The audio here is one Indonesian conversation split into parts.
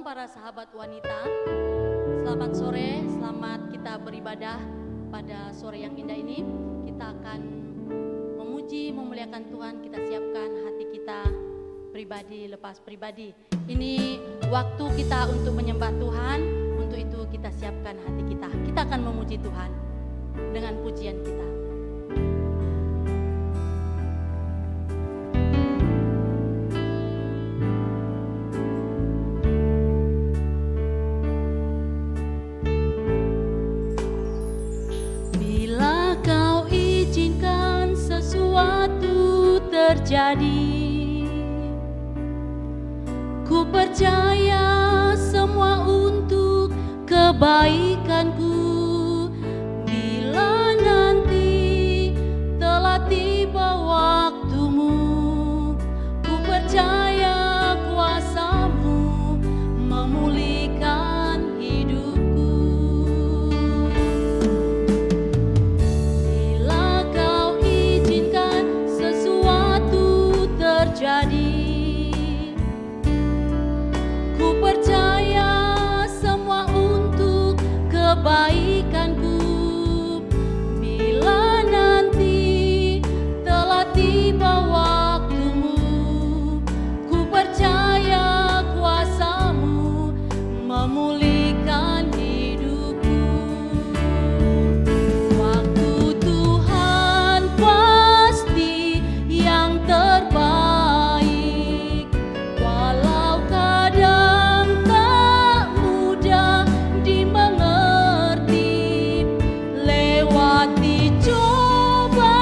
para sahabat wanita. Selamat sore, selamat kita beribadah pada sore yang indah ini. Kita akan memuji, memuliakan Tuhan. Kita siapkan hati kita pribadi lepas pribadi. Ini waktu kita untuk menyembah Tuhan. Untuk itu kita siapkan hati kita. Kita akan memuji Tuhan dengan pujian kita. Terjadi, ku percaya semua untuk kebaikanku. Bila nanti telah tiba waktumu, ku percaya kuasa-Mu memulihkan hidupku. Bila Kau izinkan sesuatu terjadi, ku percaya semua untuk kebaikanku. Bila nanti telah tiba waktumu, ku percaya kuasa-Mu memulihkan hidupku. Waktu Tuhan pasti yang terbaik, walau kadang tak mudah dimengerti. Lewati cobaan,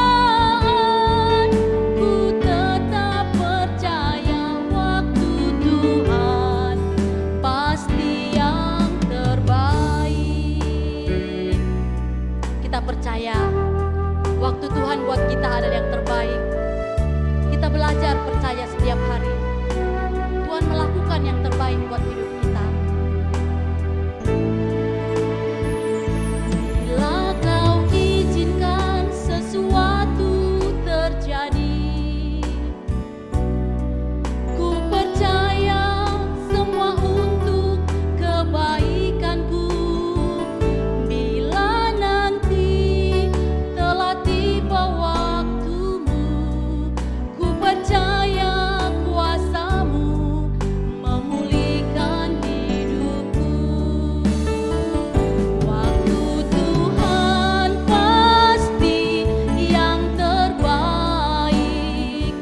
ku tetap percaya waktu Tuhan pasti yang terbaik. Kita percaya waktu Tuhan buat kita adalah yang terbaik. Kita belajar percaya setiap hari Tuhan melakukan yang terbaik buat hidup kita. Bila Kau izinkan sesuatu terjadi, ku percaya semua untuk kebaikanku. Bila nanti telah tiba waktumu, ku percaya kuasa-Mu memulihkan hidupku. Waktu Tuhan pasti yang terbaik,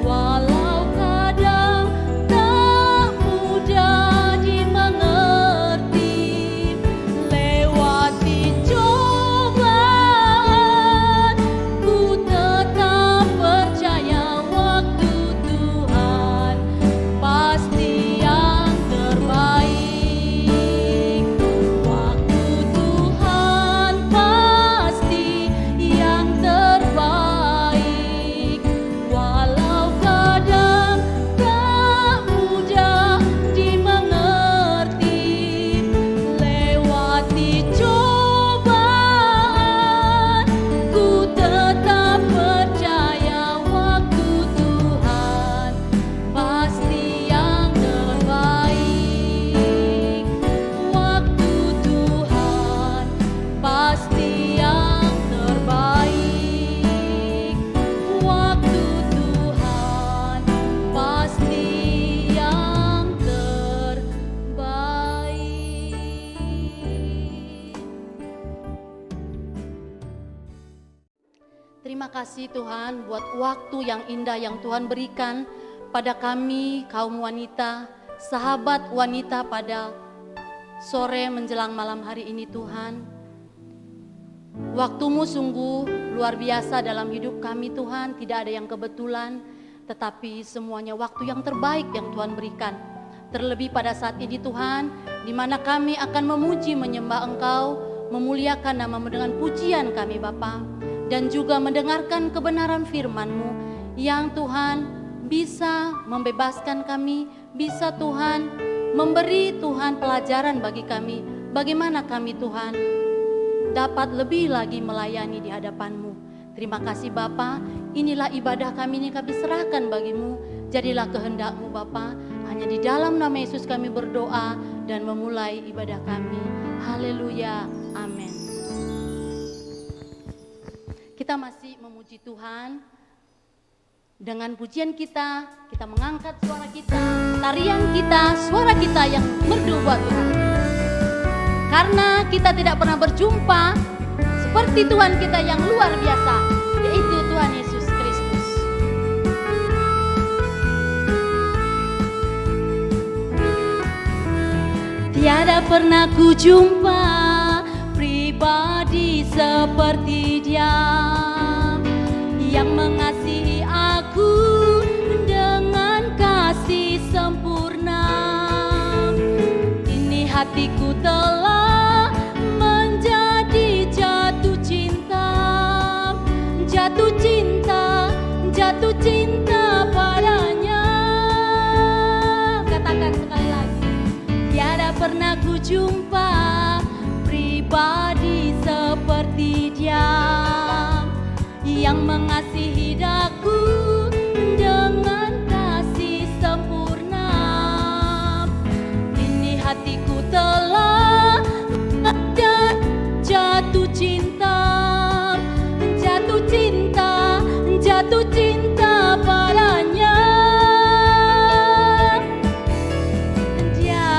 walau kadang tak mudah dimengerti. Lewati cobaan, ku tetap percaya waktu Tuhan pasti yang terbaik. Waktu Tuhan pasti yang terbaik, walau kadang tak mudah dimengerti. Lewati cobaan, ku tetap percaya waktu Tuhan pasti yang terbaik. Waktu Tuhan pasti yang terbaik. Waktu Tuhan pasti yang terbaik. Terima kasih Tuhan buat waktu yang indah yang Tuhan berikan pada kami kaum wanita, sahabat wanita pada sore menjelang malam hari ini Tuhan. Waktu-Mu sungguh luar biasa dalam hidup kami Tuhan, tidak ada yang kebetulan, tetapi semuanya waktu yang terbaik yang Tuhan berikan. Terlebih pada saat ini Tuhan, di mana kami akan memuji menyembah Engkau, memuliakan nama-Mu dengan pujian kami Bapa, dan juga mendengarkan kebenaran firman-Mu yang Tuhan bisa membebaskan kami, bisa Tuhan memberi Tuhan pelajaran bagi kami, bagaimana kami Tuhan dapat lebih lagi melayani di hadapan-Mu. Terima kasih Bapa, inilah ibadah kami ini kami serahkan bagi-Mu, jadilah kehendak-Mu Bapa. Hanya di dalam nama Yesus kami berdoa dan memulai ibadah kami. Haleluya, amin. Kita masih memuji Tuhan. Dengan pujian kita mengangkat suara kita, tarian kita, suara kita yang merdu buat Tuhan. Karena kita tidak pernah berjumpa seperti Tuhan kita yang luar biasa, yaitu Tuhan Yesus Kristus. Tiada pernah ku jumpa pribadi seperti Dia yang mengasihi aku dengan kasih sempurna. Kini hatiku telah menjadi jatuh cinta, jatuh cinta, jatuh cinta padanya. Katakan sekali lagi, tiada pernah ku jumpa pribadi seperti Dia yang mengasihi daku dengan kasih sempurna. Kini hatiku telah jatuh cinta, jatuh cinta, jatuh cinta padanya. Dia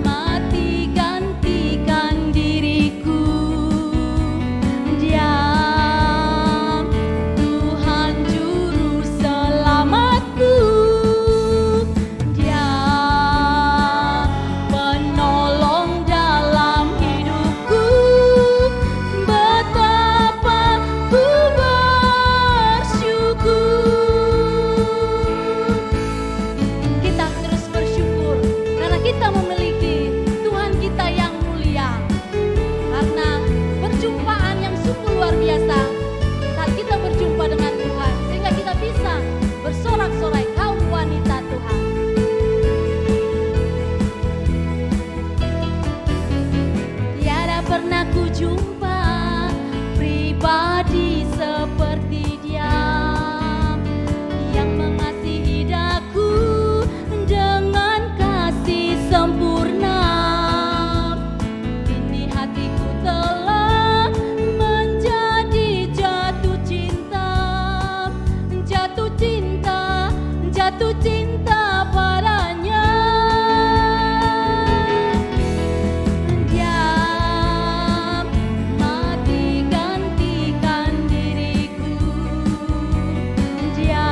mati gantikan diriku. Dia Tuhan juru selamatku. Dia penolong dalam hidupku. Betapa ku bersyukur. Kita terus bersyukur karena kita memiliki Tuhan kita yang mulia. Karena perjumpaan yang sungguh luar biasa saat kita berjumpa dengan Tuhan, sehingga kita bisa bersorak-sorai kaum wanita Tuhan. Tiada pernah ku jumpa pribadi seperti Dia yang mengasihi daku dengan kasih sempurna. Kini hatiku telah menjadi jatuh cinta, jatuh cinta, jatuh cinta padanya. Dia mati gantikan diriku. Dia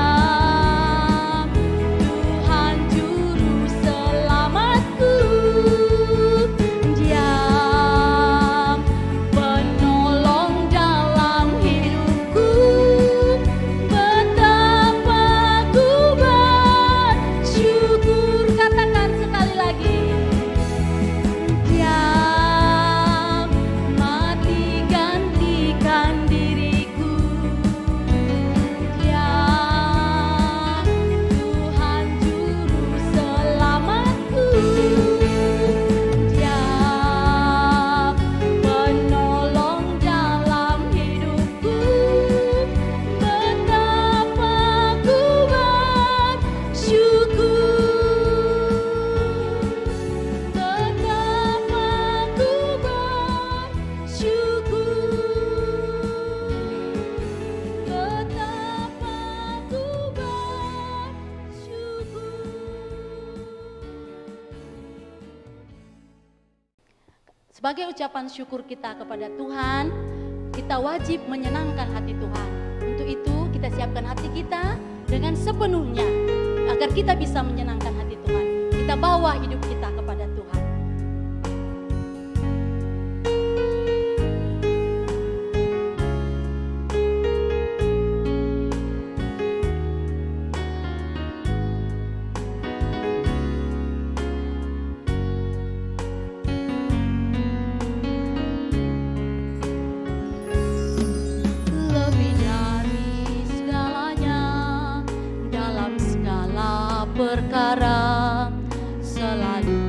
Tuhan juru selamatku. Dia penolong dalam hidupku. Betapa ku bersyukur. Katakan sekali lagi. Dia mati gantikan diriku. Dia Tuhan juru selamatku. Dia penolong dalam hidupku. Betapa ku bersyukur. Betapa ku bersyukur. Betapa ku bersyukur. Sebagai ucapan syukur kita kepada Tuhan, kita wajib menyenangkan hati Tuhan. Untuk itu kita siapkan hati kita dengan sepenuhnya agar kita bisa menyenangkan hati Tuhan. Kita bawa hidup kita kepada Tuhan. Lebih dari segalanya, dalam segala perkara, selalu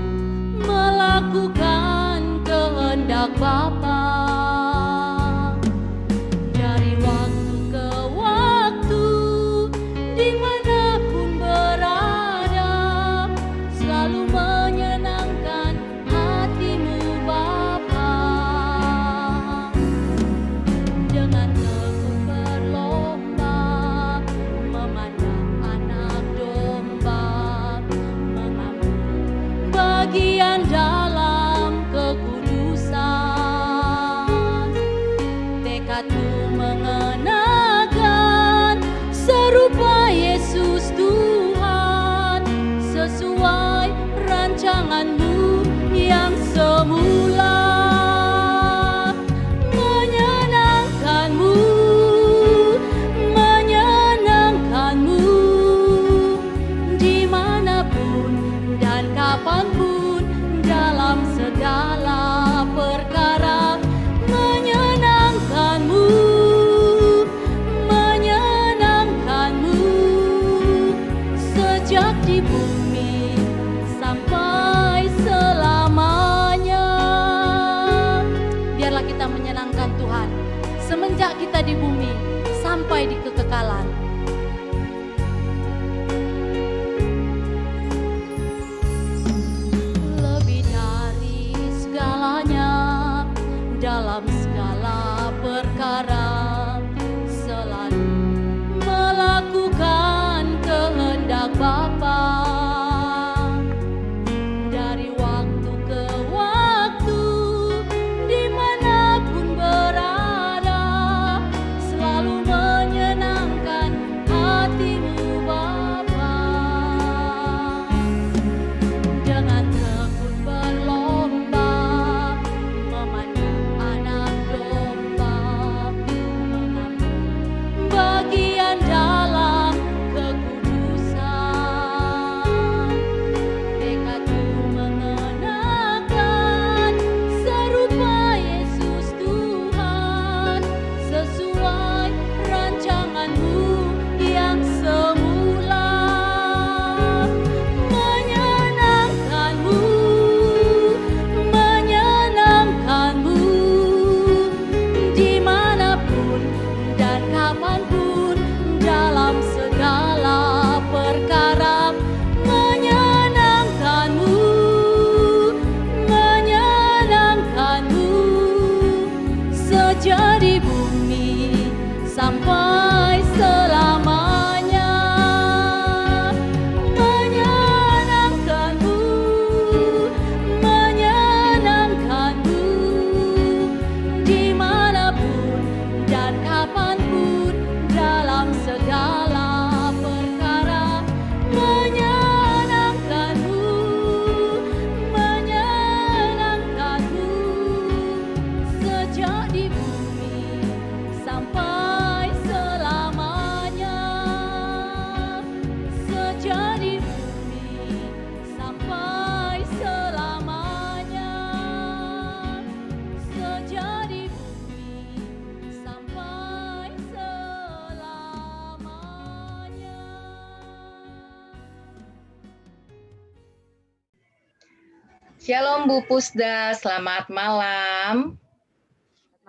Shalom Bu Pusda, selamat malam.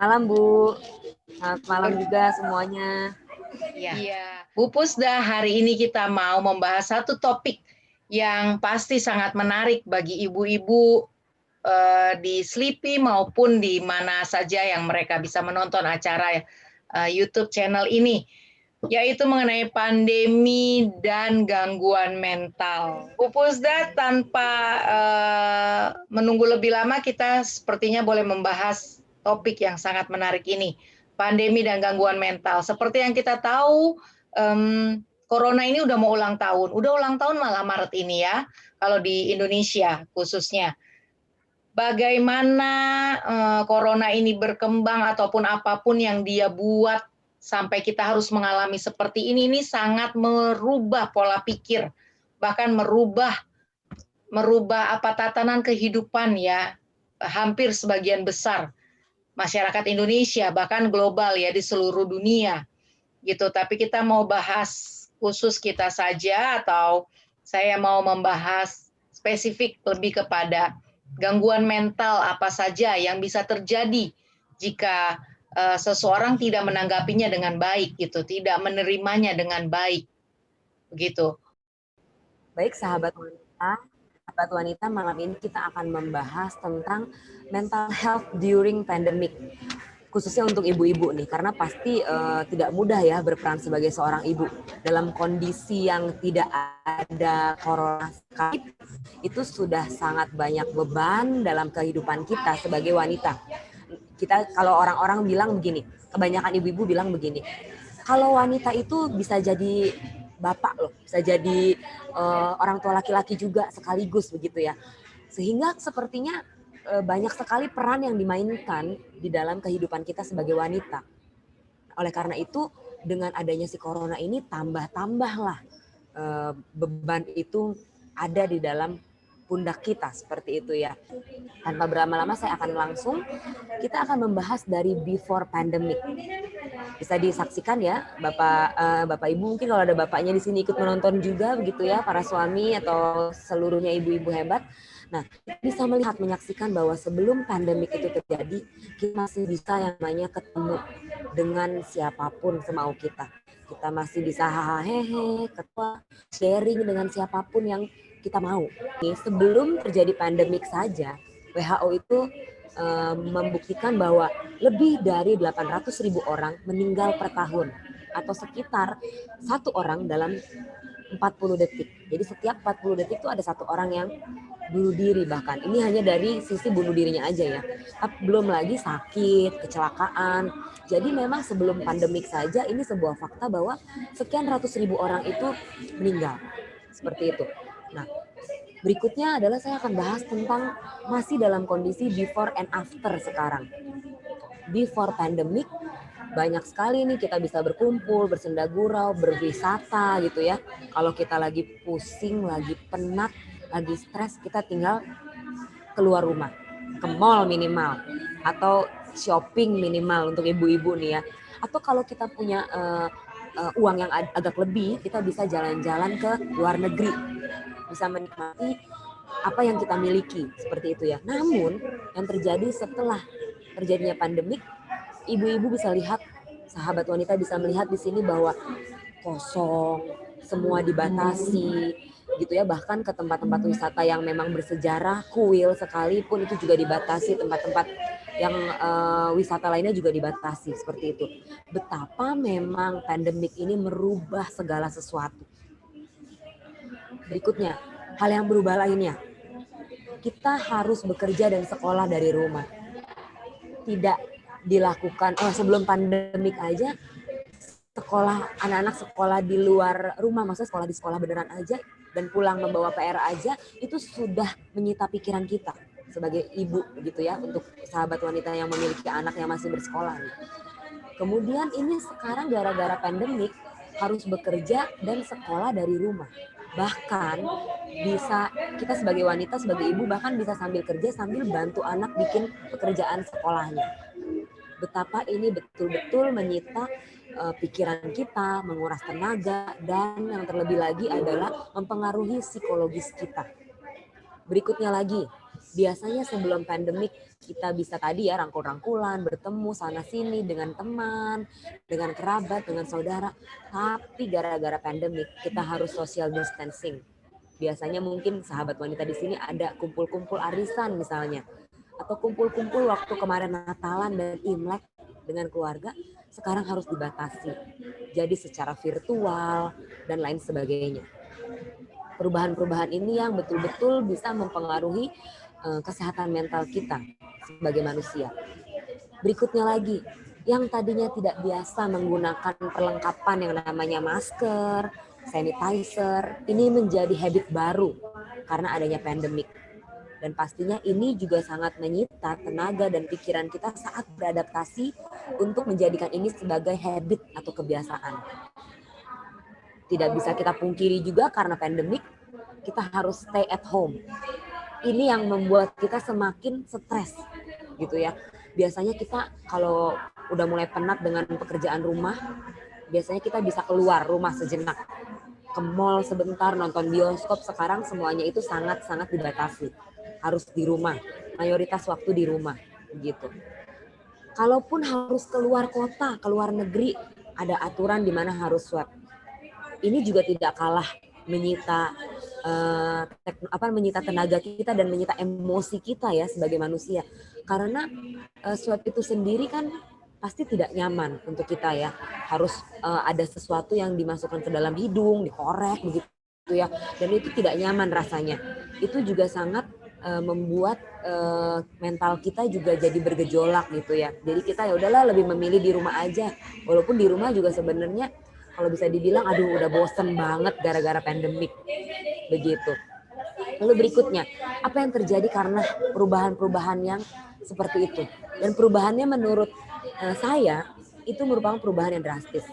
Malam Bu, selamat malam juga semuanya. Iya, Bu Pusda, hari ini kita mau membahas satu topik yang pasti sangat menarik bagi ibu-ibu di Sleepy maupun di mana saja yang mereka bisa menonton acara YouTube channel ini, yaitu mengenai pandemi dan gangguan mental. Bu Pusda, tanpa menunggu lebih lama, kita sepertinya boleh membahas topik yang sangat menarik ini, pandemi dan gangguan mental. Seperti yang kita tahu, Corona ini udah mau ulang tahun malah Maret ini ya, kalau di Indonesia khususnya. Bagaimana Corona ini berkembang ataupun apapun yang dia buat sampai kita harus mengalami seperti ini sangat merubah pola pikir, bahkan merubah tatanan kehidupan ya, hampir sebagian besar masyarakat Indonesia, bahkan global ya, di seluruh dunia gitu. Tapi kita mau bahas khusus kita saja, atau saya mau membahas spesifik lebih kepada gangguan mental apa saja yang bisa terjadi jika seseorang tidak menanggapinya dengan baik gitu, tidak menerimanya dengan baik begitu. Baik sahabat wanita, malam ini kita akan membahas tentang mental health during pandemic, khususnya untuk ibu-ibu nih, karena pasti tidak mudah ya berperan sebagai seorang ibu dalam kondisi yang tidak ada corona sekali. Itu sudah sangat banyak beban dalam kehidupan kita sebagai wanita. Kita kalau orang-orang bilang begini, kebanyakan ibu-ibu bilang begini, kalau wanita itu bisa jadi bapak loh, bisa jadi orang tua laki-laki juga sekaligus begitu ya. Sehingga sepertinya banyak sekali peran yang dimainkan di dalam kehidupan kita sebagai wanita. Oleh karena itu, dengan adanya si corona ini tambah-tambahlah beban itu ada di dalam pundak kita, seperti itu ya. Tanpa berlama-lama saya akan kita akan membahas dari before pandemic. Bisa disaksikan ya Bapak Ibu, mungkin kalau ada bapaknya di sini ikut menonton juga begitu ya, para suami atau seluruhnya ibu-ibu hebat. Nah, bisa menyaksikan bahwa sebelum pandemik itu terjadi, kita masih bisa yang namanya ketemu dengan siapapun semau kita. Kita masih bisa hahaha, ketawa, sharing dengan siapapun yang kita mau. Sebelum terjadi pandemik saja, WHO itu membuktikan bahwa lebih dari 800.000 orang meninggal per tahun, atau sekitar 1 orang dalam 40 detik. Jadi setiap 40 detik itu ada 1 orang yang bunuh diri bahkan. Ini hanya dari sisi bunuh dirinya aja ya. Tapi belum lagi sakit, kecelakaan. Jadi memang sebelum pandemik saja ini sebuah fakta bahwa sekian ratus ribu orang itu meninggal. Seperti itu. Nah, berikutnya adalah saya akan bahas tentang masih dalam kondisi before and after sekarang. Before pandemic, banyak sekali nih kita bisa berkumpul, bersenda gurau, berwisata gitu ya. Kalau kita lagi pusing, lagi penat, lagi stres, kita tinggal keluar rumah, ke mall minimal, atau shopping minimal untuk ibu-ibu nih ya. Atau kalau kita punya uang yang agak lebih, kita bisa jalan-jalan ke luar negeri, bisa menikmati apa yang kita miliki, seperti itu ya. Namun yang terjadi setelah terjadinya pandemik, ibu-ibu bisa lihat, sahabat wanita bisa melihat di sini bahwa kosong, semua dibatasi gitu ya. Bahkan ke tempat-tempat wisata yang memang bersejarah, kuil sekalipun itu juga dibatasi, tempat-tempat yang wisata lainnya juga dibatasi, seperti itu. Betapa memang pandemik ini merubah segala sesuatu. Berikutnya, hal yang berubah lainnya, kita harus bekerja dan sekolah dari rumah. Tidak dilakukan, sebelum pandemik aja sekolah, anak-anak sekolah di luar rumah, maksudnya sekolah di sekolah beneran aja dan pulang membawa PR aja, itu sudah menyita pikiran kita sebagai ibu gitu ya, untuk sahabat wanita yang memiliki anak yang masih bersekolah. Kemudian ini sekarang gara-gara pandemik harus bekerja dan sekolah dari rumah. Bahkan bisa kita sebagai wanita, sebagai ibu bahkan bisa sambil kerja sambil bantu anak bikin pekerjaan sekolahnya. Betapa ini betul-betul menyita pikiran kita, menguras tenaga, dan yang terlebih lagi adalah mempengaruhi psikologis kita. Berikutnya lagi, biasanya sebelum pandemik kita bisa tadi ya rangkul-rangkulan, bertemu sana-sini dengan teman, dengan kerabat, dengan saudara. Tapi gara-gara pandemik kita harus social distancing. Biasanya mungkin sahabat wanita di sini ada kumpul-kumpul arisan misalnya. Atau kumpul-kumpul waktu kemarin Natalan dan Imlek dengan keluarga, sekarang harus dibatasi. Jadi secara virtual dan lain sebagainya. Perubahan-perubahan ini yang betul-betul bisa mempengaruhi kesehatan mental kita sebagai manusia. Berikutnya lagi, yang tadinya tidak biasa menggunakan perlengkapan yang namanya masker, sanitizer, ini menjadi habit baru karena adanya pandemik. Dan pastinya ini juga sangat menyita tenaga dan pikiran kita saat beradaptasi untuk menjadikan ini sebagai habit atau kebiasaan. Tidak bisa kita pungkiri juga karena pandemik, kita harus stay at home. Ini yang membuat kita semakin stres gitu ya. Biasanya kita kalau udah mulai penat dengan pekerjaan rumah, biasanya kita bisa keluar rumah sejenak. Ke mall sebentar, nonton bioskop, sekarang semuanya itu sangat-sangat dibatasi. Harus di rumah, mayoritas waktu di rumah gitu. Kalaupun harus keluar kota, keluar negeri, ada aturan di mana harus swab. Ini juga tidak kalah menyita menyita tenaga kita dan menyita emosi kita ya sebagai manusia. Karena swab itu sendiri kan pasti tidak nyaman untuk kita ya. Harus ada sesuatu yang dimasukkan ke dalam hidung, dikorek begitu ya. Dan itu tidak nyaman rasanya. Itu juga sangat membuat mental kita juga jadi bergejolak gitu ya. Jadi kita ya udahlah lebih memilih di rumah aja. Walaupun di rumah juga sebenarnya kalau bisa dibilang aduh udah bosen banget gara-gara pandemik begitu. Lalu berikutnya, apa yang terjadi karena perubahan-perubahan yang seperti itu? Dan perubahannya menurut saya itu merupakan perubahan yang drastis.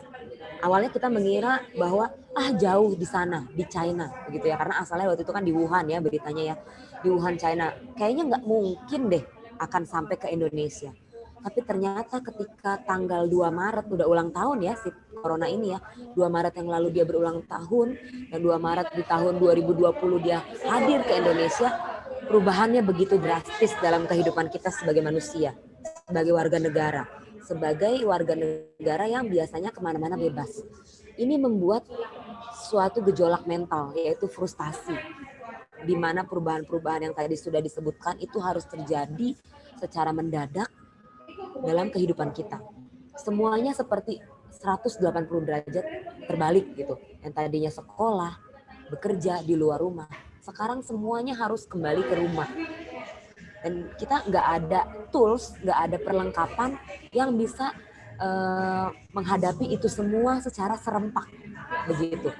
Awalnya kita mengira bahwa jauh di sana, di China begitu ya, karena asalnya waktu itu kan di Wuhan ya beritanya ya, di Wuhan China. Kayaknya nggak mungkin deh akan sampai ke Indonesia. Tapi ternyata ketika tanggal 2 Maret udah ulang tahun ya si corona ini ya. 2 Maret yang lalu dia berulang tahun dan 2 Maret di tahun 2020 dia hadir ke Indonesia. Perubahannya begitu drastis dalam kehidupan kita sebagai manusia, sebagai warga negara. Sebagai warga negara yang biasanya kemana-mana bebas. Ini membuat suatu gejolak mental yaitu frustasi. Di mana perubahan-perubahan yang tadi sudah disebutkan itu harus terjadi secara mendadak dalam kehidupan kita. Semuanya seperti 180 derajat terbalik gitu. Yang tadinya sekolah, bekerja di luar rumah. Sekarang semuanya harus kembali ke rumah. Dan kita nggak ada tools, nggak ada perlengkapan yang bisa menghadapi itu semua secara serempak. Begitu.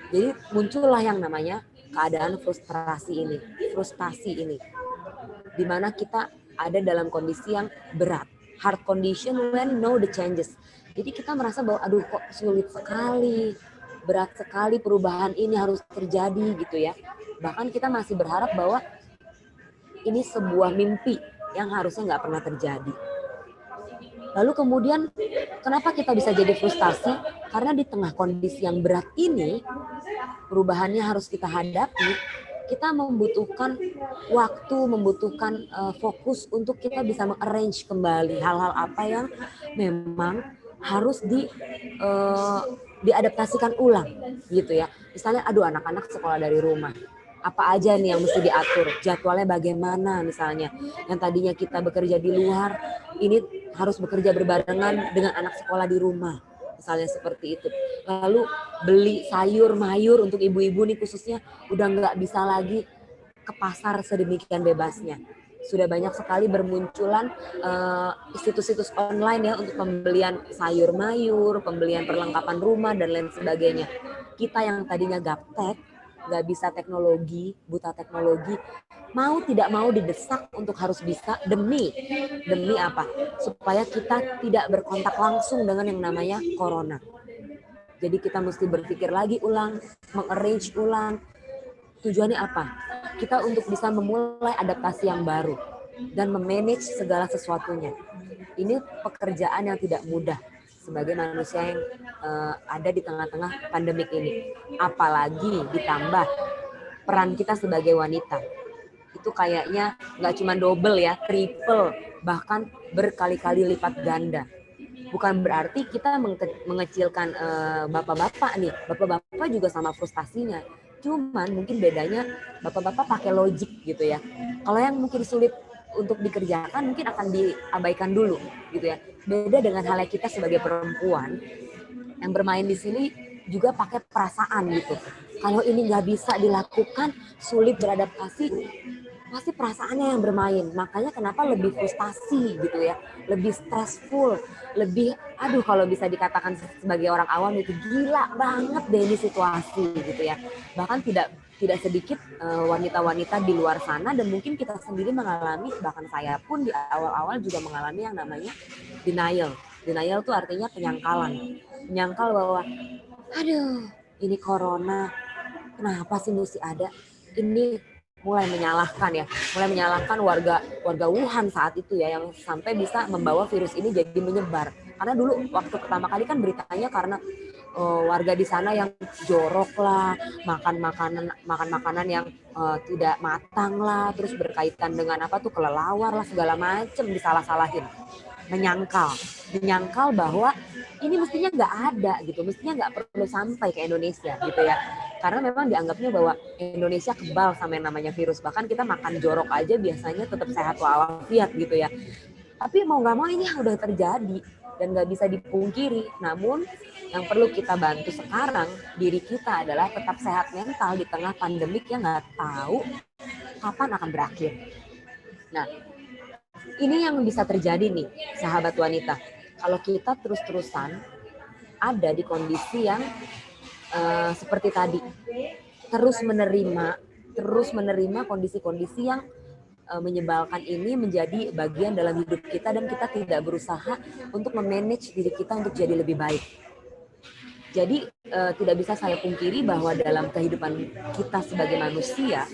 Jadi muncullah yang namanya keadaan frustasi ini. Di mana kita ada dalam kondisi yang berat, hard condition when know the changes. Jadi kita merasa bahwa aduh kok sulit sekali, berat sekali perubahan ini harus terjadi gitu ya. Bahkan kita masih berharap bahwa ini sebuah mimpi yang harusnya nggak pernah terjadi. Lalu kemudian kenapa kita bisa jadi frustasi? Karena di tengah kondisi yang berat ini, perubahannya harus kita hadapi. Kita membutuhkan waktu, membutuhkan fokus untuk kita bisa mengarrange kembali hal-hal apa yang memang harus diadaptasikan ulang gitu ya. Misalnya aduh anak-anak sekolah dari rumah. Apa aja nih yang mesti diatur, jadwalnya bagaimana misalnya. Yang tadinya kita bekerja di luar, ini harus bekerja berbarengan dengan anak sekolah di rumah. Misalnya seperti itu. Lalu beli sayur mayur untuk ibu-ibu nih khususnya udah nggak bisa lagi ke pasar sedemikian bebasnya. Sudah banyak sekali bermunculan situs-situs online ya untuk pembelian sayur mayur, pembelian perlengkapan rumah dan lain sebagainya. Kita yang tadinya gaptek, nggak bisa teknologi, buta teknologi, mau tidak mau didesak untuk harus bisa demi apa? Supaya kita tidak berkontak langsung dengan yang namanya corona. Jadi kita mesti berpikir lagi ulang, mengarrange ulang. Tujuannya apa? Kita untuk bisa memulai adaptasi yang baru dan memanage segala sesuatunya. Ini pekerjaan yang tidak mudah sebagai manusia yang ada di tengah-tengah pandemik ini. Apalagi ditambah peran kita sebagai wanita. itu kayaknya nggak cuma double ya, triple, bahkan berkali-kali lipat ganda. Bukan berarti kita mengecilkan bapak-bapak nih. Bapak-bapak juga sama frustasinya. Cuman mungkin bedanya bapak-bapak pakai logik gitu ya. Kalau yang mungkin sulit untuk dikerjakan mungkin akan diabaikan dulu gitu ya. Beda dengan halnya kita sebagai perempuan yang bermain di sini juga pakai perasaan gitu. Kalau ini nggak bisa dilakukan, sulit beradaptasi, pasti perasaannya yang bermain. Makanya kenapa lebih frustasi gitu ya, lebih stressful, lebih kalau bisa dikatakan sebagai orang awam itu gila banget deh ini situasi gitu ya. Bahkan tidak sedikit wanita-wanita di luar sana dan mungkin kita sendiri mengalami, bahkan saya pun di awal-awal juga mengalami yang namanya denial. Denial itu artinya penyangkalan. Menyangkal bahwa ini corona, kenapa sih mesti ada? Ini mulai menyalahkan warga Wuhan saat itu ya, yang sampai bisa membawa virus ini jadi menyebar. Karena dulu waktu pertama kali kan beritanya karena warga di sana yang jorok lah, makan makanan yang tidak matang lah, terus berkaitan dengan kelelawar lah, segala macam disalah-salahin. Menyangkal bahwa ini mestinya nggak ada gitu, mestinya nggak perlu sampai ke Indonesia gitu ya. Karena memang dianggapnya bahwa Indonesia kebal sama yang namanya virus. Bahkan kita makan jorok aja biasanya tetap sehat walafiat gitu ya. Tapi mau nggak mau ini udah terjadi dan nggak bisa dipungkiri. Namun yang perlu kita bantu sekarang diri kita adalah tetap sehat mental di tengah pandemik yang nggak tahu kapan akan berakhir. Nah, ini yang bisa terjadi nih, sahabat wanita. Kalau kita terus-terusan ada di kondisi yang seperti tadi, terus menerima kondisi-kondisi yang menyebalkan ini menjadi bagian dalam hidup kita dan kita tidak berusaha untuk memanage diri kita untuk jadi lebih baik. Jadi tidak bisa saya pungkiri bahwa dalam kehidupan kita sebagai manusia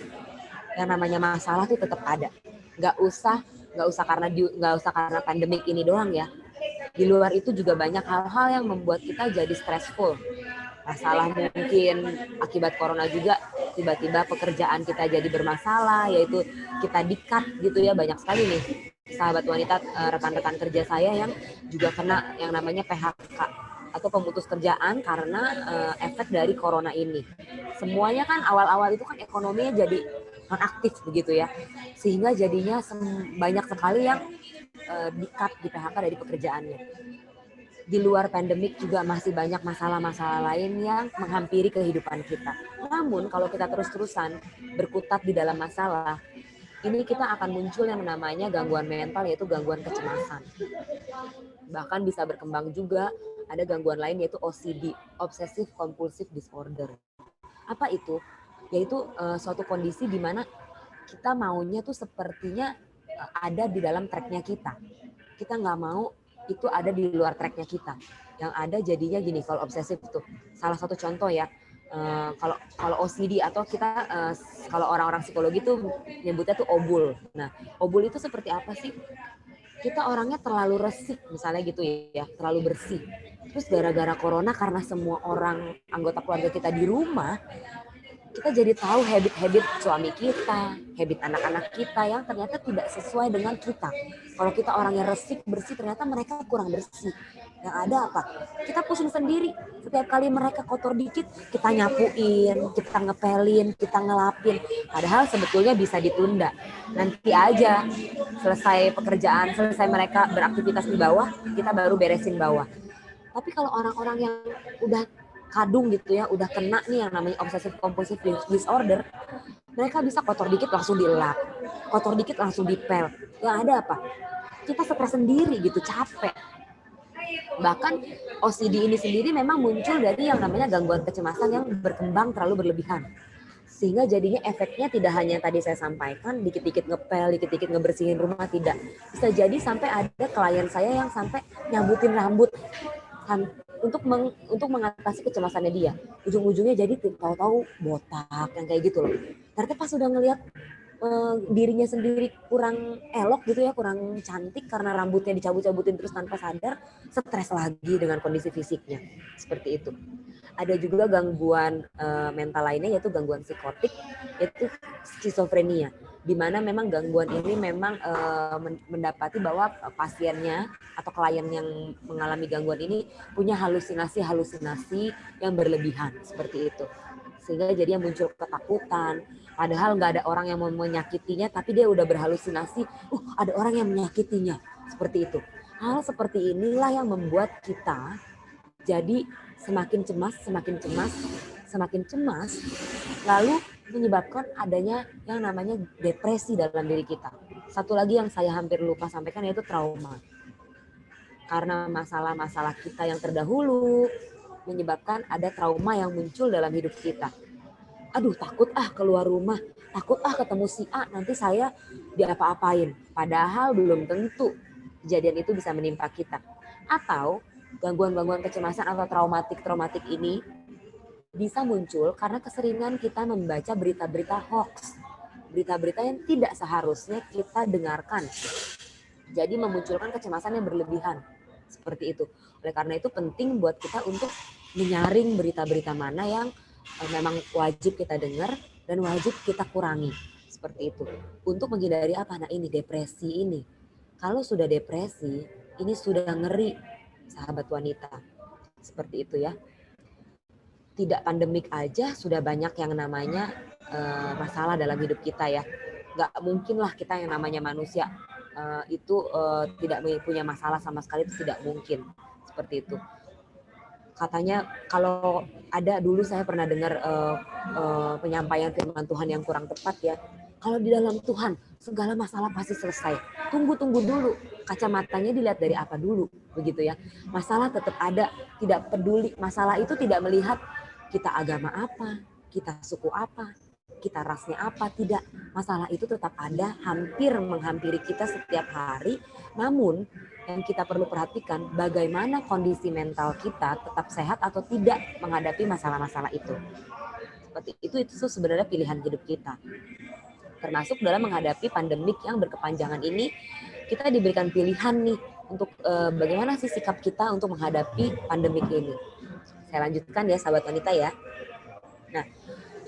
yang namanya masalah itu tetap ada. Nggak usah karena pandemik ini doang ya. Di luar itu juga banyak hal-hal yang membuat kita jadi stressful. Masalah mungkin akibat corona juga tiba-tiba pekerjaan kita jadi bermasalah, yaitu kita di-cut gitu ya. Banyak sekali nih sahabat wanita, rekan-rekan kerja saya yang juga kena yang namanya PHK atau pemutus kerjaan karena efek dari corona ini. Semuanya kan awal-awal itu kan ekonominya jadi non-aktif begitu ya, sehingga jadinya banyak sekali yang di-cut, di PHK dari pekerjaannya. Di luar pandemik juga masih banyak masalah-masalah lain yang menghampiri kehidupan kita. Namun kalau kita terus-terusan berkutat di dalam masalah, ini kita akan muncul yang namanya gangguan mental, yaitu gangguan kecemasan. Bahkan bisa berkembang juga ada gangguan lain yaitu OCD, Obsessive Compulsive Disorder. Apa itu? Yaitu suatu kondisi di mana kita maunya tuh sepertinya ada di dalam tracknya kita. Kita nggak mau itu ada di luar tracknya kita. Yang ada jadinya gini, kalau obsesif itu salah satu contoh ya. Kalau OCD atau kita kalau orang-orang psikologi tuh nyebutnya tuh obul. Nah, obul itu seperti apa sih? Kita orangnya terlalu resik misalnya gitu ya, terlalu bersih. Terus gara-gara corona, karena semua orang anggota keluarga kita di rumah, kita jadi tahu habit-habit suami kita, habit anak-anak kita yang ternyata tidak sesuai dengan kita. Kalau kita orangnya resik, bersih, ternyata mereka kurang bersih. Yang ada apa? Kita pusing sendiri. Setiap kali mereka kotor dikit, kita nyapuin, kita ngepelin, kita ngelapin. Padahal sebetulnya bisa ditunda. Nanti aja selesai pekerjaan, selesai mereka beraktivitas di bawah, kita baru beresin bawah. Tapi kalau orang-orang yang udah kadung gitu ya, udah kena nih yang namanya obsessive compulsive disorder, mereka bisa kotor dikit langsung dilap, kotor dikit langsung dipel. Yang ada apa? Kita stres sendiri gitu, capek. Bahkan OCD ini sendiri memang muncul dari yang namanya gangguan kecemasan yang berkembang terlalu berlebihan. Sehingga jadinya efeknya tidak hanya tadi saya sampaikan, dikit-dikit ngepel, dikit-dikit ngebersihin rumah, tidak. Bisa jadi sampai ada klien saya yang sampai nyambutin rambut untuk mengatasi kecemasannya dia. Ujung-ujungnya jadi tahu-tahu botak yang kayak gitu loh. Ternyata pas sudah ngelihat dirinya sendiri kurang elok gitu ya, kurang cantik karena rambutnya dicabut-cabutin terus tanpa sadar, stres lagi dengan kondisi fisiknya. Seperti itu. Ada juga gangguan mental lainnya yaitu gangguan psikotik, yaitu skizofrenia. di mana memang gangguan ini memang mendapati bahwa pasiennya atau klien yang mengalami gangguan ini punya halusinasi yang berlebihan seperti itu. Sehingga jadinya muncul ketakutan, padahal nggak ada orang yang mau menyakitinya, tapi dia udah berhalusinasi, ada orang yang menyakitinya, seperti itu. Hal seperti inilah yang membuat kita jadi semakin cemas, lalu menyebabkan adanya yang namanya depresi dalam diri kita. Satu lagi yang saya hampir lupa sampaikan yaitu trauma. Karena masalah-masalah kita yang terdahulu menyebabkan ada trauma yang muncul dalam hidup kita. Aduh, takut keluar rumah, takut ketemu si A, nanti saya diapa-apain. Padahal belum tentu kejadian itu bisa menimpa kita. Atau gangguan-gangguan kecemasan atau traumatik ini bisa muncul karena keseringan kita membaca berita-berita hoax. Berita-berita yang tidak seharusnya kita dengarkan. Jadi memunculkan kecemasan yang berlebihan. Seperti itu. Oleh karena itu penting buat kita untuk menyaring berita-berita mana yang memang wajib kita dengar dan wajib kita kurangi. Seperti itu. Untuk menghindari apa? Nah ini depresi ini. Kalau sudah depresi, ini sudah ngeri, sahabat wanita. Seperti itu ya. Tidak pandemik aja sudah banyak yang namanya masalah dalam hidup kita ya. Nggak mungkin lah kita yang namanya manusia tidak punya masalah sama sekali, itu tidak mungkin. Seperti itu. Katanya kalau ada dulu saya pernah dengar penyampaian firman Tuhan yang kurang tepat ya. Kalau di dalam Tuhan segala masalah pasti selesai. Tunggu dulu. Kacamatanya dilihat dari apa dulu, begitu ya. Masalah tetap ada, tidak peduli. Masalah itu tidak melihat kita agama apa, kita suku apa, kita rasnya apa, tidak. Masalah itu tetap ada, hampir menghampiri kita setiap hari. Namun yang kita perlu perhatikan bagaimana kondisi mental kita tetap sehat atau tidak menghadapi masalah-masalah itu. Seperti itu sebenarnya pilihan hidup kita. Termasuk dalam menghadapi pandemik yang berkepanjangan ini, kita diberikan pilihan nih untuk bagaimana sih sikap kita untuk menghadapi pandemik ini. Saya lanjutkan ya sahabat wanita ya. Nah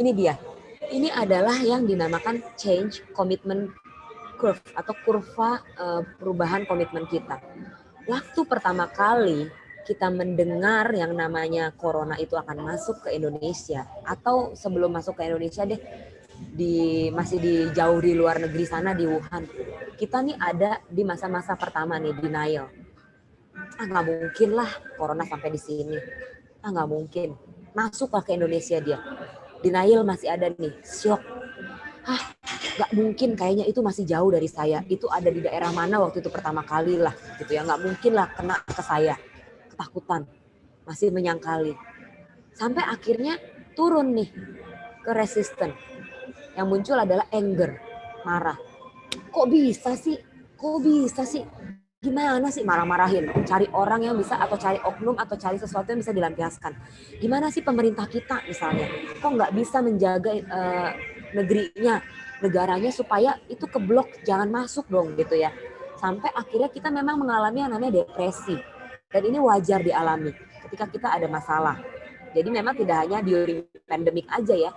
ini dia. Ini adalah yang dinamakan change commitment curve atau kurva perubahan komitmen kita. Waktu pertama kali kita mendengar yang namanya corona itu akan masuk ke Indonesia, atau sebelum masuk ke Indonesia deh, masih jauh di luar negeri sana di Wuhan, kita nih ada di masa-masa pertama nih, denial. Nggak mungkin lah corona sampai di sini. Nggak mungkin. Masuklah ke Indonesia dia. Denial masih ada nih, shock. Nggak mungkin, kayaknya itu masih jauh dari saya. Itu ada di daerah mana waktu itu pertama kali lah, gitu ya. Nggak mungkin lah kena ke saya. Ketakutan, masih menyangkali. Sampai akhirnya turun nih ke resisten. Yang muncul adalah anger, marah. Kok bisa sih? Gimana sih marah-marahin? Cari orang yang bisa, atau cari oknum, atau cari sesuatu yang bisa dilampiaskan. Gimana sih pemerintah kita misalnya? Kok nggak bisa menjaga negaranya supaya itu keblok, jangan masuk dong gitu ya. Sampai akhirnya kita memang mengalami yang namanya depresi. Dan ini wajar dialami ketika kita ada masalah. Jadi memang tidak hanya during pandemic aja ya.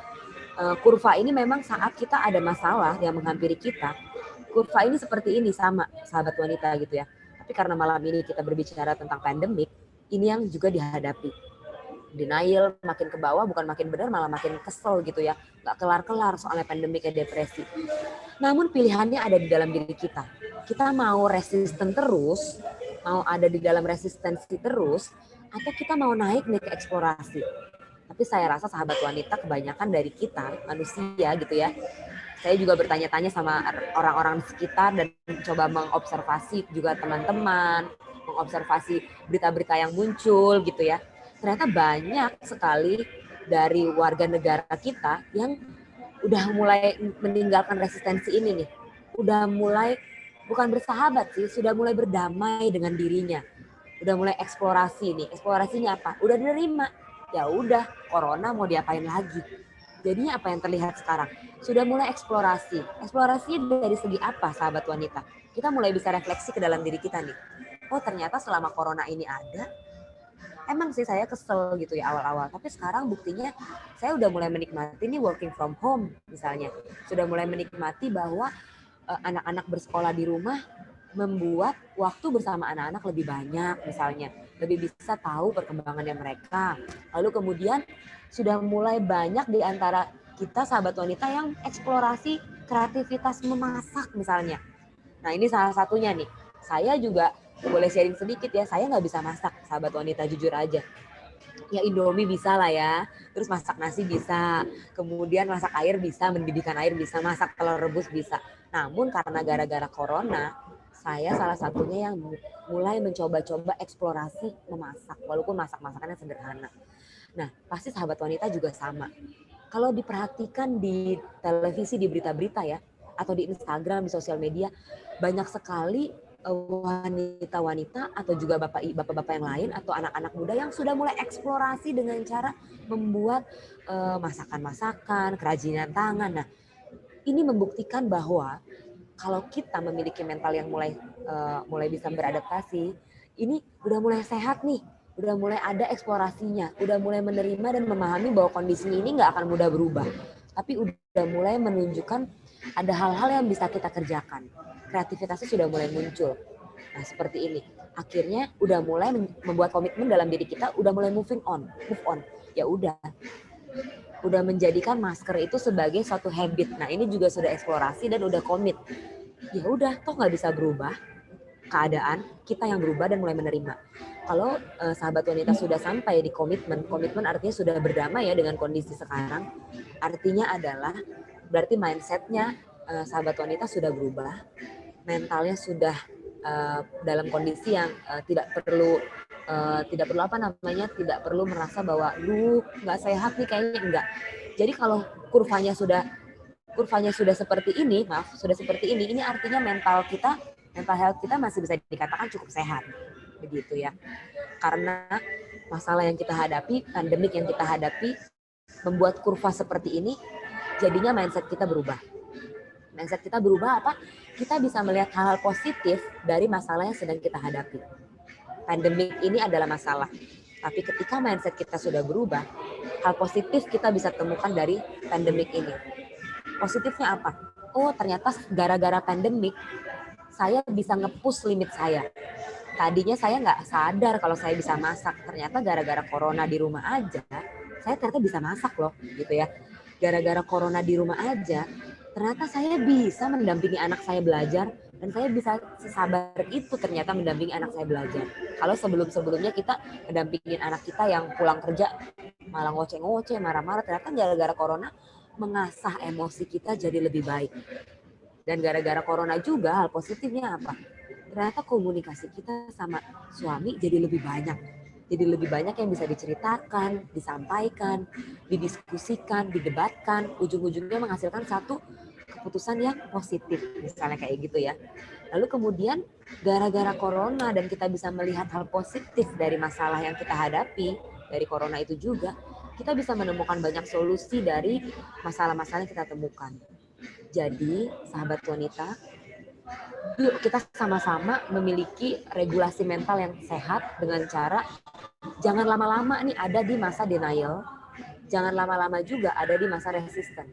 Kurva ini memang saat kita ada masalah yang menghampiri kita, kurva ini seperti ini sama sahabat wanita gitu ya. Tapi karena malam ini kita berbicara tentang pandemik, ini yang juga dihadapi. Denial makin ke bawah, bukan makin benar, malah makin kesel gitu ya. Gak kelar-kelar soalnya pandemik ya, depresi. Namun pilihannya ada di dalam diri kita. Kita mau resisten terus, mau ada di dalam resistensi terus, atau kita mau naik nih ke eksplorasi. Tapi saya rasa sahabat wanita kebanyakan dari kita manusia gitu ya. Saya juga bertanya-tanya sama orang-orang di sekitar dan coba mengobservasi juga teman-teman, mengobservasi berita-berita yang muncul gitu ya. Ternyata banyak sekali dari warga negara kita yang udah mulai meninggalkan resistensi ini nih. Udah mulai bukan bersahabat sih, sudah mulai berdamai dengan dirinya. Udah mulai eksplorasi nih. Eksplorasinya apa? Udah menerima. Ya udah, corona mau diapain lagi? Jadinya apa yang terlihat sekarang? Sudah mulai eksplorasi. Eksplorasinya dari segi apa, sahabat wanita? Kita mulai bisa refleksi ke dalam diri kita nih. Oh ternyata selama corona ini ada, Emang sih saya kesel gitu ya awal-awal, tapi sekarang buktinya saya udah mulai menikmati nih working from home misalnya. Sudah mulai menikmati bahwa anak-anak bersekolah di rumah membuat waktu bersama anak-anak lebih banyak misalnya. Lebih bisa tahu perkembangannya mereka. Lalu kemudian sudah mulai banyak di antara kita sahabat wanita yang eksplorasi kreativitas memasak misalnya. Nah ini salah satunya nih. Saya juga boleh sharing sedikit ya, saya nggak bisa masak, sahabat wanita, jujur aja. Ya Indomie bisa lah ya, terus masak nasi bisa, kemudian masak air bisa, mendidihkan air bisa, masak telur rebus bisa. Namun karena gara-gara corona, saya salah satunya yang mulai mencoba-coba eksplorasi memasak, walaupun masak-masakannya sederhana. Nah, pasti sahabat wanita juga sama. Kalau diperhatikan di televisi, di berita-berita ya, atau di Instagram, di sosial media, banyak sekali wanita-wanita atau juga bapak-bapak yang lain atau anak-anak muda yang sudah mulai eksplorasi dengan cara membuat masakan-masakan, kerajinan tangan. Nah, ini membuktikan bahwa kalau kita memiliki mental yang mulai bisa beradaptasi, ini udah mulai sehat nih, udah mulai ada eksplorasinya, udah mulai menerima dan memahami bahwa kondisi ini nggak akan mudah berubah, tapi udah mulai menunjukkan ada hal-hal yang bisa kita kerjakan. Kreativitasnya sudah mulai muncul. Nah, seperti ini. Akhirnya udah mulai membuat komitmen dalam diri kita, udah mulai move on. Ya udah menjadikan masker itu sebagai suatu habit. Nah, ini juga sudah eksplorasi dan udah komit. Ya udah, toh nggak bisa berubah keadaan, kita yang berubah dan mulai menerima. Kalau sahabat wanita sudah sampai di komitmen artinya sudah berdamai ya dengan kondisi sekarang. Artinya adalah berarti mindsetnya sahabat wanita sudah berubah, mentalnya sudah dalam kondisi yang tidak perlu merasa bahwa lu nggak sehat nih kayaknya, enggak. Jadi kalau kurvanya sudah seperti ini, ini artinya mental health kita masih bisa dikatakan cukup sehat, begitu ya. Karena masalah yang kita hadapi, pandemik yang kita hadapi, membuat kurva seperti ini, jadinya mindset kita berubah. Mindset kita berubah apa? Kita bisa melihat hal-hal positif dari masalah yang sedang kita hadapi. Pandemik ini adalah masalah, tapi ketika mindset kita sudah berubah, hal positif kita bisa temukan dari pandemik ini. Positifnya apa? Oh, ternyata gara-gara pandemik, saya bisa nge-push limit saya. Tadinya saya nggak sadar kalau saya bisa masak. Ternyata gara-gara corona di rumah aja, saya ternyata bisa masak loh, gitu ya. Gara-gara corona di rumah aja, ternyata saya bisa mendampingi anak saya belajar, dan saya bisa sesabar itu ternyata mendampingi anak saya belajar. Kalau sebelum-sebelumnya kita mendampingin anak kita yang pulang kerja malah ngoceh-ngoceh, marah-marah, ternyata gara-gara corona mengasah emosi kita jadi lebih baik. Dan gara-gara corona juga hal positifnya apa? Ternyata komunikasi kita sama suami jadi lebih banyak. Jadi lebih banyak yang bisa diceritakan, disampaikan, didiskusikan, didebatkan, ujung-ujungnya menghasilkan satu keputusan yang positif, misalnya kayak gitu ya. Lalu kemudian gara-gara corona dan kita bisa melihat hal positif dari masalah yang kita hadapi, dari corona itu juga, kita bisa menemukan banyak solusi dari masalah-masalah yang kita temukan. Jadi, sahabat wanita, yuk kita sama-sama memiliki regulasi mental yang sehat dengan cara jangan lama-lama nih ada di masa denial, jangan lama-lama juga ada di masa resisten.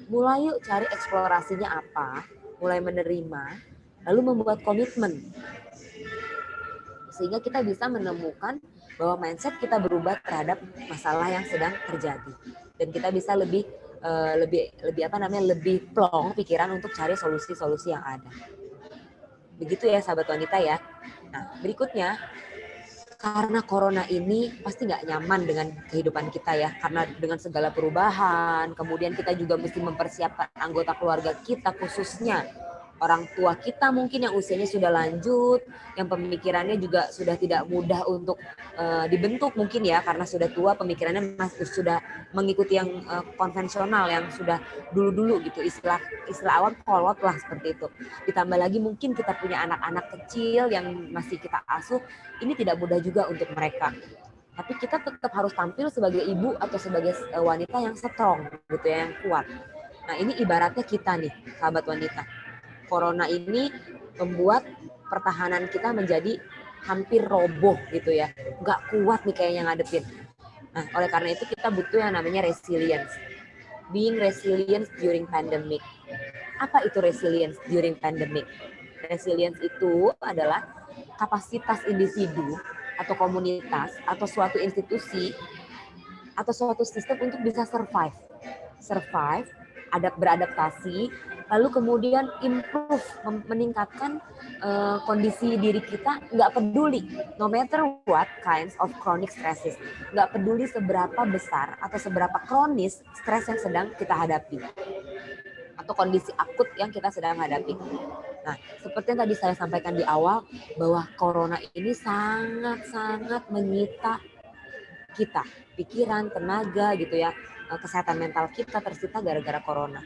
Mulai yuk cari eksplorasinya apa, mulai menerima, lalu membuat komitmen. Sehingga kita bisa menemukan bahwa mindset kita berubah terhadap masalah yang sedang terjadi. Dan kita bisa lebih plong pikiran untuk cari solusi-solusi yang ada. Begitu ya sahabat wanita ya. Nah, berikutnya, karena corona ini pasti nggak nyaman dengan kehidupan kita ya, karena dengan segala perubahan, kemudian kita juga mesti mempersiapkan anggota keluarga kita, khususnya orang tua kita mungkin yang usianya sudah lanjut, yang pemikirannya juga sudah tidak mudah untuk dibentuk mungkin ya, karena sudah tua, pemikirannya masih sudah mengikuti yang konvensional, yang sudah dulu-dulu gitu, istilah awam kolot lah seperti itu. Ditambah lagi mungkin kita punya anak-anak kecil yang masih kita asuh, ini tidak mudah juga untuk mereka. Tapi kita tetap harus tampil sebagai ibu atau sebagai wanita yang strong gitu ya, yang kuat. Nah ini ibaratnya kita nih, sahabat wanita. Corona ini membuat pertahanan kita menjadi hampir roboh gitu ya, nggak kuat nih kayaknya ngadepin. Nah, oleh karena itu kita butuh yang namanya resilience. Being resilient during pandemic. Apa itu resilience during pandemic? Resilience itu adalah kapasitas individu atau komunitas atau suatu institusi atau suatu sistem untuk bisa survive, beradaptasi, lalu kemudian improve, meningkatkan kondisi diri kita, nggak peduli, no matter what kinds of chronic stresses, nggak peduli seberapa besar atau seberapa kronis stres yang sedang kita hadapi, atau kondisi akut yang kita sedang hadapi. Nah, seperti yang tadi saya sampaikan di awal, bahwa corona ini sangat-sangat menyita kita, pikiran, tenaga gitu ya, kesehatan mental kita tersita gara-gara corona.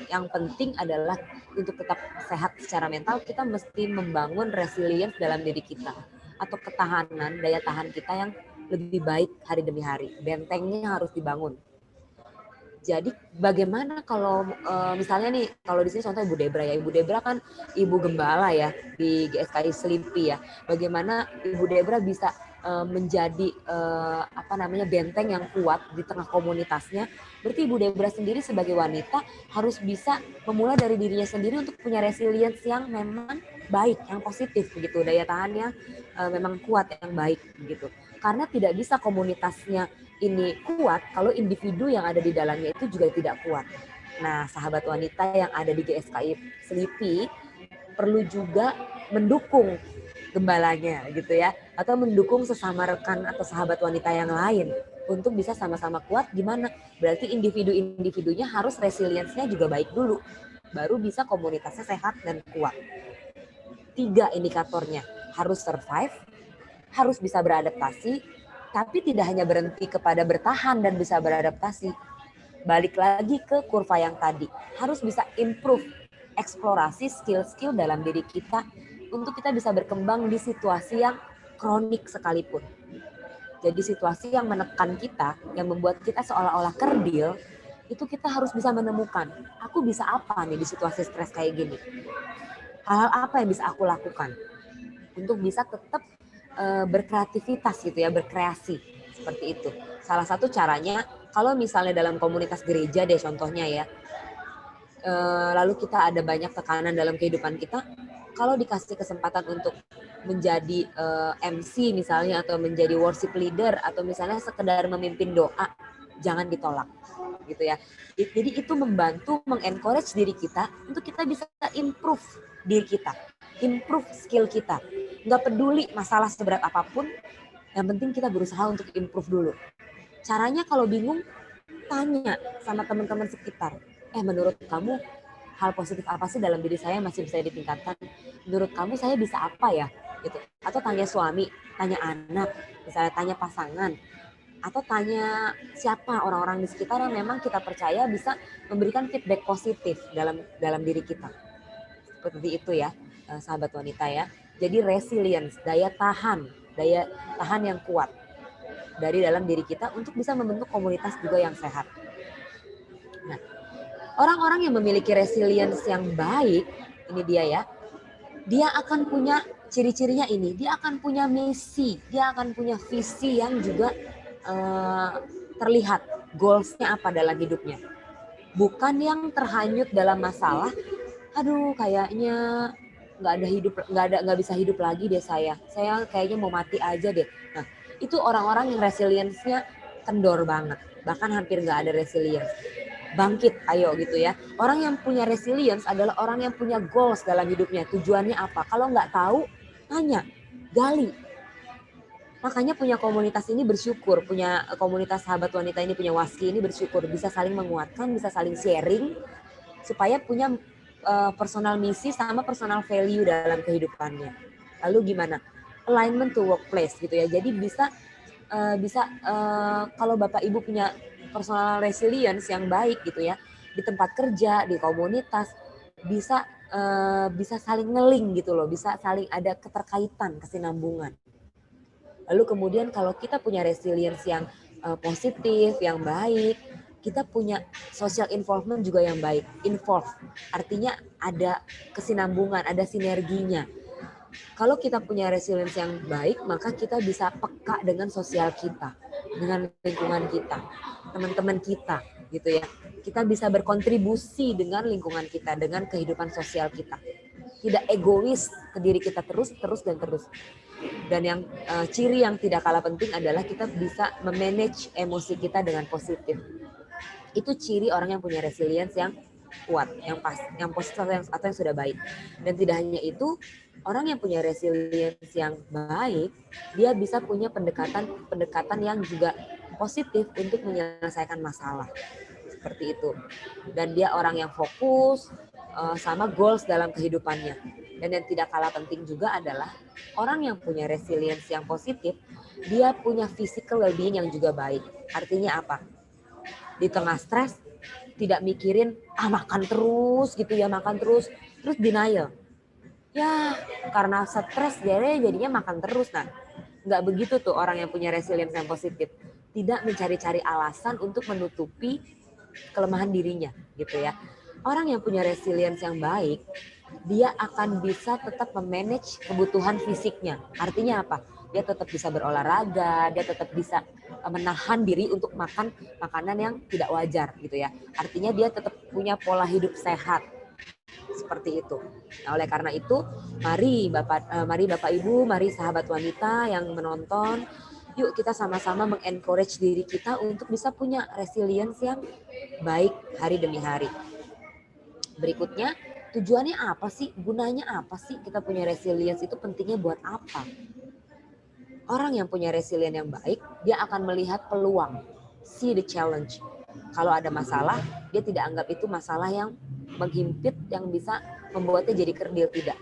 Yang penting adalah untuk tetap sehat secara mental, kita mesti membangun resilience dalam diri kita atau ketahanan, daya tahan kita yang lebih baik hari demi hari. Bentengnya harus dibangun. Jadi bagaimana kalau misalnya nih, kalau di sini contoh Ibu Debra ya, Ibu Debra kan Ibu Gembala ya di GSKI Selipi ya. Bagaimana Ibu Debra bisa menjadi benteng yang kuat di tengah komunitasnya. Berarti Ibu Debra sendiri sebagai wanita harus bisa memulai dari dirinya sendiri untuk punya resilience yang memang baik, yang positif begitu, daya tahannya memang kuat, yang baik begitu. Karena tidak bisa komunitasnya ini kuat kalau individu yang ada di dalamnya itu juga tidak kuat. Nah, sahabat wanita yang ada di GSKI Selipi perlu juga mendukung gembalanya gitu ya, atau mendukung sesama rekan atau sahabat wanita yang lain untuk bisa sama-sama kuat. Gimana? Berarti individu-individunya harus resilience-nya juga baik dulu, baru bisa komunitasnya sehat dan kuat. 3 indikatornya, harus survive, harus bisa beradaptasi, tapi tidak hanya berhenti kepada bertahan dan bisa beradaptasi. Balik lagi ke kurva yang tadi, harus bisa improve, eksplorasi skill-skill dalam diri kita untuk kita bisa berkembang di situasi yang kronik sekalipun. Jadi situasi yang menekan kita, yang membuat kita seolah-olah kerdil, itu kita harus bisa menemukan, aku bisa apa nih di situasi stres kayak gini? Hal-hal apa yang bisa aku lakukan untuk bisa tetap berkreativitas gitu ya, berkreasi seperti itu. Salah satu caranya, kalau misalnya dalam komunitas gereja deh contohnya ya, lalu kita ada banyak tekanan dalam kehidupan kita, kalau dikasih kesempatan untuk menjadi MC misalnya, atau menjadi worship leader, atau misalnya sekedar memimpin doa, jangan ditolak gitu ya. Jadi itu membantu, mengencourage diri kita untuk kita bisa improve diri kita, improve skill kita. Nggak peduli masalah seberat apapun, yang penting kita berusaha untuk improve dulu. Caranya kalau bingung, tanya sama teman-teman sekitar. Menurut kamu hal positif apa sih dalam diri saya masih bisa ditingkatkan? Menurut kamu saya bisa apa ya? Gitu. Atau tanya suami, tanya anak, misalnya tanya pasangan, atau tanya siapa orang-orang di sekitar yang memang kita percaya bisa memberikan feedback positif dalam diri kita. Seperti itu ya, sahabat wanita ya. Jadi resilience, daya tahan yang kuat dari dalam diri kita untuk bisa membentuk komunitas juga yang sehat. Nah, orang-orang yang memiliki resilience yang baik, ini dia ya, dia akan punya ciri-cirinya ini, dia akan punya misi, dia akan punya visi yang juga terlihat, goals-nya apa dalam hidupnya. Bukan yang terhanyut dalam masalah, aduh kayaknya nggak bisa hidup lagi deh saya kayaknya mau mati aja deh. Nah, itu orang-orang yang resilience-nya kendor banget, bahkan hampir nggak ada resilience. Bangkit, ayo gitu ya. Orang yang punya resilience adalah orang yang punya goals dalam hidupnya, tujuannya apa. Kalau nggak tahu, tanya, gali. Makanya punya komunitas ini bersyukur, punya komunitas sahabat wanita ini, punya Waski ini bersyukur, bisa saling menguatkan, bisa saling sharing, supaya punya personal misi sama personal value dalam kehidupannya. Lalu gimana? Alignment to workplace gitu ya. Jadi bisa kalau Bapak Ibu punya personal resilience yang baik gitu ya, di tempat kerja, di komunitas, bisa saling ngeling gitu loh, bisa saling ada keterkaitan, kesinambungan. Lalu kemudian kalau kita punya resilience yang positif, yang baik, kita punya social involvement juga yang baik. Involve artinya ada kesinambungan, ada sinerginya. Kalau kita punya resilience yang baik, maka kita bisa peka dengan sosial kita, dengan lingkungan kita, teman-teman kita, gitu ya. Kita bisa berkontribusi dengan lingkungan kita, dengan kehidupan sosial kita. Tidak egois ke diri kita terus. Dan yang ciri yang tidak kalah penting adalah kita bisa memanage emosi kita dengan positif. Itu ciri orang yang punya resilience yang kuat, yang positif atau yang sudah baik. Dan tidak hanya itu, orang yang punya resilience yang baik, dia bisa punya pendekatan yang juga positif untuk menyelesaikan masalah. Seperti itu. Dan dia orang yang fokus sama goals dalam kehidupannya. Dan yang tidak kalah penting juga adalah orang yang punya resilience yang positif, dia punya physical well-being yang juga baik. Artinya apa? Di tengah stres, tidak mikirin makan terus gitu ya, terus denial. Ya karena stres jadinya makan terus. Nah nggak begitu tuh orang yang punya resilience yang positif. Tidak mencari-cari alasan untuk menutupi kelemahan dirinya gitu ya. Orang yang punya resilience yang baik, dia akan bisa tetap memanage kebutuhan fisiknya. Artinya apa? Dia tetap bisa berolahraga, dia tetap bisa menahan diri untuk makan makanan yang tidak wajar gitu ya. Artinya dia tetap punya pola hidup sehat. Seperti itu. Nah, oleh karena itu, mari Bapak Ibu, mari sahabat wanita yang menonton, yuk kita sama-sama mengencourage diri kita untuk bisa punya resilience yang baik hari demi hari. Berikutnya, tujuannya apa sih? Gunanya apa sih kita punya resilience itu, pentingnya buat apa? Orang yang punya resilience yang baik, dia akan melihat peluang, see the challenge. Kalau ada masalah, dia tidak anggap itu masalah yang menghimpit, yang bisa membuatnya jadi kerdil, tidak.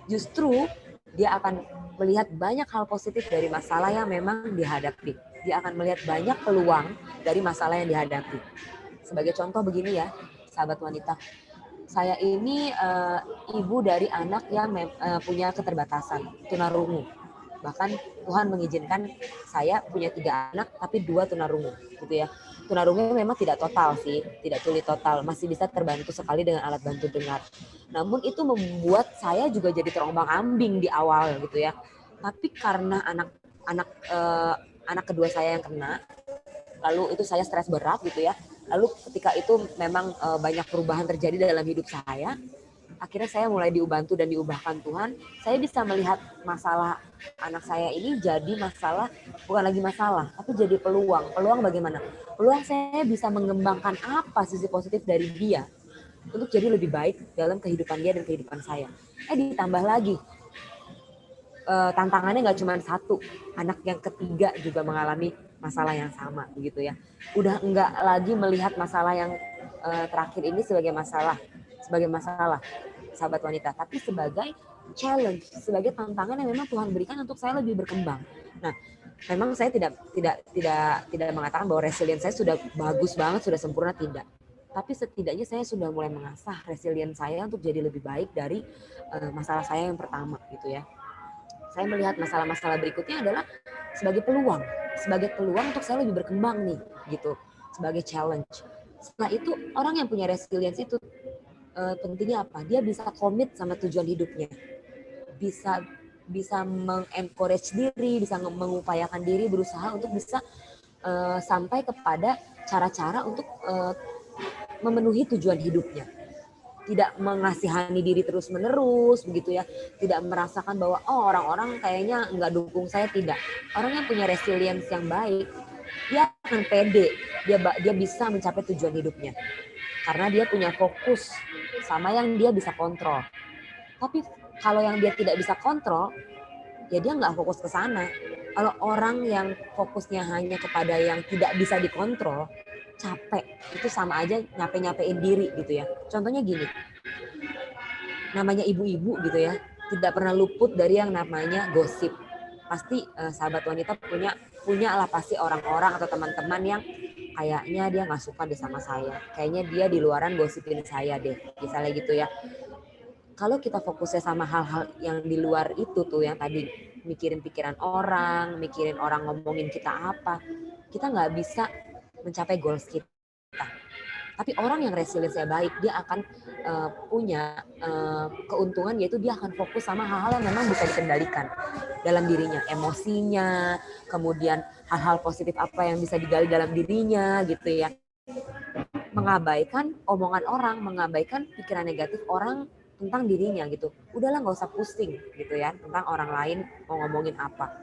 Justru dia akan melihat banyak hal positif dari masalah yang memang dihadapi. Dia akan melihat banyak peluang dari masalah yang dihadapi. Sebagai contoh begini ya, sahabat wanita. Saya ini ibu dari anak yang punya keterbatasan, tunarungu. Bahkan Tuhan mengizinkan saya punya 3 anak, tapi 2 tunarungu, gitu ya. Tunarungu memang tidak total sih, tidak tuli total, masih bisa terbantu sekali dengan alat bantu dengar. Namun itu membuat saya juga jadi terombang-ambing di awal, gitu ya. Tapi karena anak kedua saya yang kena, lalu itu saya stres berat, gitu ya. Lalu ketika itu memang banyak perubahan terjadi dalam hidup saya. Akhirnya saya mulai diubantu dan diubahkan Tuhan. Saya bisa melihat masalah anak saya ini jadi masalah, bukan lagi masalah, tapi jadi peluang. Peluang bagaimana? Peluang saya bisa mengembangkan apa sisi positif dari dia untuk jadi lebih baik dalam kehidupan dia dan kehidupan saya. Ditambah lagi, tantangannya nggak cuma satu. Anak yang ketiga juga mengalami masalah yang sama, begitu ya. Udah nggak lagi melihat masalah yang terakhir ini sebagai masalah, sahabat wanita, tapi sebagai challenge, sebagai tantangan yang memang Tuhan berikan untuk saya lebih berkembang. Nah, memang saya tidak mengatakan bahwa resilience saya sudah bagus banget, sudah sempurna, tidak. Tapi setidaknya saya sudah mulai mengasah resilience saya untuk jadi lebih baik dari masalah saya yang pertama, gitu ya. Saya melihat masalah-masalah berikutnya adalah sebagai peluang untuk saya lebih berkembang nih, gitu, sebagai challenge. Setelah itu orang yang punya resilience itu pentingnya apa? Dia bisa komit sama tujuan hidupnya, bisa mengencourage diri, bisa mengupayakan diri, berusaha untuk bisa sampai kepada cara-cara untuk memenuhi tujuan hidupnya. Tidak mengasihani diri terus-menerus, begitu ya. Tidak merasakan bahwa orang-orang kayaknya nggak dukung saya, tidak. Orang yang punya resilience yang baik, dia akan pede, dia bisa mencapai tujuan hidupnya. Karena dia punya fokus sama yang dia bisa kontrol. Tapi kalau yang dia tidak bisa kontrol, ya dia nggak fokus ke sana. Kalau orang yang fokusnya hanya kepada yang tidak bisa dikontrol, capek. Itu sama aja nyape-nyapein diri gitu ya. Contohnya gini, namanya ibu-ibu gitu ya, tidak pernah luput dari yang namanya gosip. Pasti sahabat wanita punya lah pasti orang-orang atau teman-teman yang kayaknya dia nggak suka deh sama saya. Kayaknya dia di luaran gosipin saya deh, misalnya gitu ya. Kalau kita fokusnya sama hal-hal yang di luar itu tuh, yang tadi mikirin pikiran orang, mikirin orang ngomongin kita apa, kita nggak bisa mencapai goals kita. Tapi orang yang resiliensinya baik, dia akan punya keuntungan, yaitu dia akan fokus sama hal-hal yang memang bisa dikendalikan dalam dirinya, emosinya, kemudian hal-hal positif apa yang bisa digali dalam dirinya gitu ya. Mengabaikan omongan orang, mengabaikan pikiran negatif orang tentang dirinya gitu. Udahlah, nggak usah pusing gitu ya tentang orang lain mau ngomongin apa.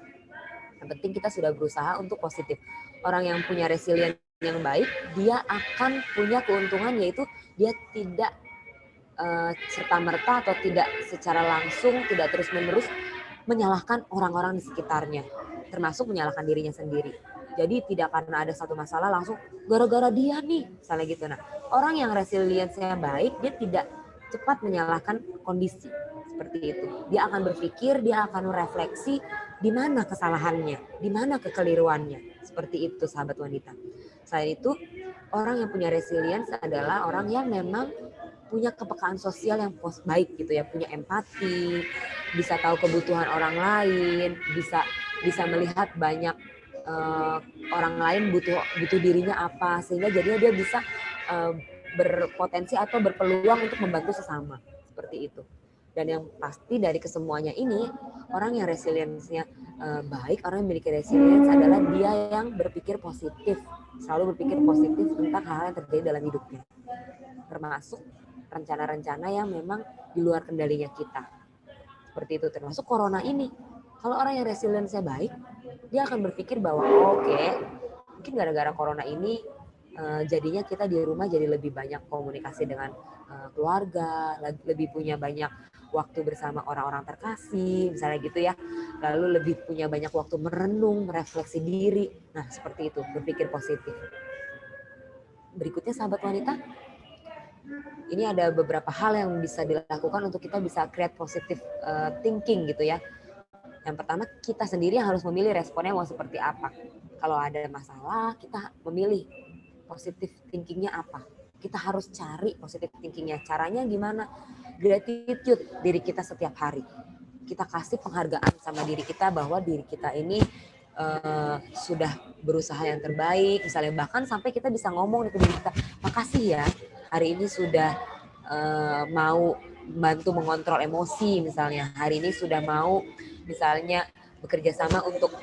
Yang penting kita sudah berusaha untuk positif. Orang yang punya resilient yang baik, dia akan punya keuntungan, yaitu dia tidak serta-merta atau tidak secara langsung, tidak terus-menerus menyalahkan orang-orang di sekitarnya, termasuk menyalahkan dirinya sendiri. Jadi tidak karena ada satu masalah langsung gara-gara dia nih, misalnya gitu. Nah, orang yang resiliensinya baik, dia tidak cepat menyalahkan kondisi seperti itu. Dia akan berpikir, dia akan merefleksi di mana kesalahannya, di mana kekeliruannya. Seperti itu, sahabat wanita. Selain itu, orang yang punya resilience adalah orang yang memang punya kepekaan sosial yang baik gitu ya, punya empati, bisa tahu kebutuhan orang lain, bisa melihat banyak orang lain butuh dirinya apa, sehingga jadinya dia bisa berpotensi atau berpeluang untuk membantu sesama, seperti itu. Dan yang pasti dari kesemuanya ini, orang yang resiliensinya baik, orang yang memiliki resilience adalah dia yang berpikir positif, selalu berpikir positif tentang hal yang terjadi dalam hidupnya, termasuk rencana-rencana yang memang di luar kendalinya kita. Seperti itu, termasuk corona ini. Kalau orang yang resiliensinya baik, dia akan berpikir bahwa oke, mungkin gara-gara corona ini jadinya kita di rumah jadi lebih banyak komunikasi dengan keluarga, lebih punya banyak waktu bersama orang-orang terkasih, misalnya gitu ya. Lalu lebih punya banyak waktu merenung, merefleksi diri. Nah, seperti itu, berpikir positif. Berikutnya, sahabat wanita, ini ada beberapa hal yang bisa dilakukan untuk kita bisa create positive thinking gitu ya. Yang pertama, kita sendiri harus memilih responnya mau seperti apa. Kalau ada masalah, kita memilih positive thinkingnya apa. Kita harus cari positive thinkingnya. Caranya gimana? Gratitude diri kita setiap hari. Kita kasih penghargaan sama diri kita bahwa diri kita ini sudah berusaha yang terbaik. Misalnya bahkan sampai kita bisa ngomong ke diri kita, makasih ya, hari ini sudah mau bantu mengontrol emosi misalnya. Hari ini sudah mau misalnya bekerja sama untuk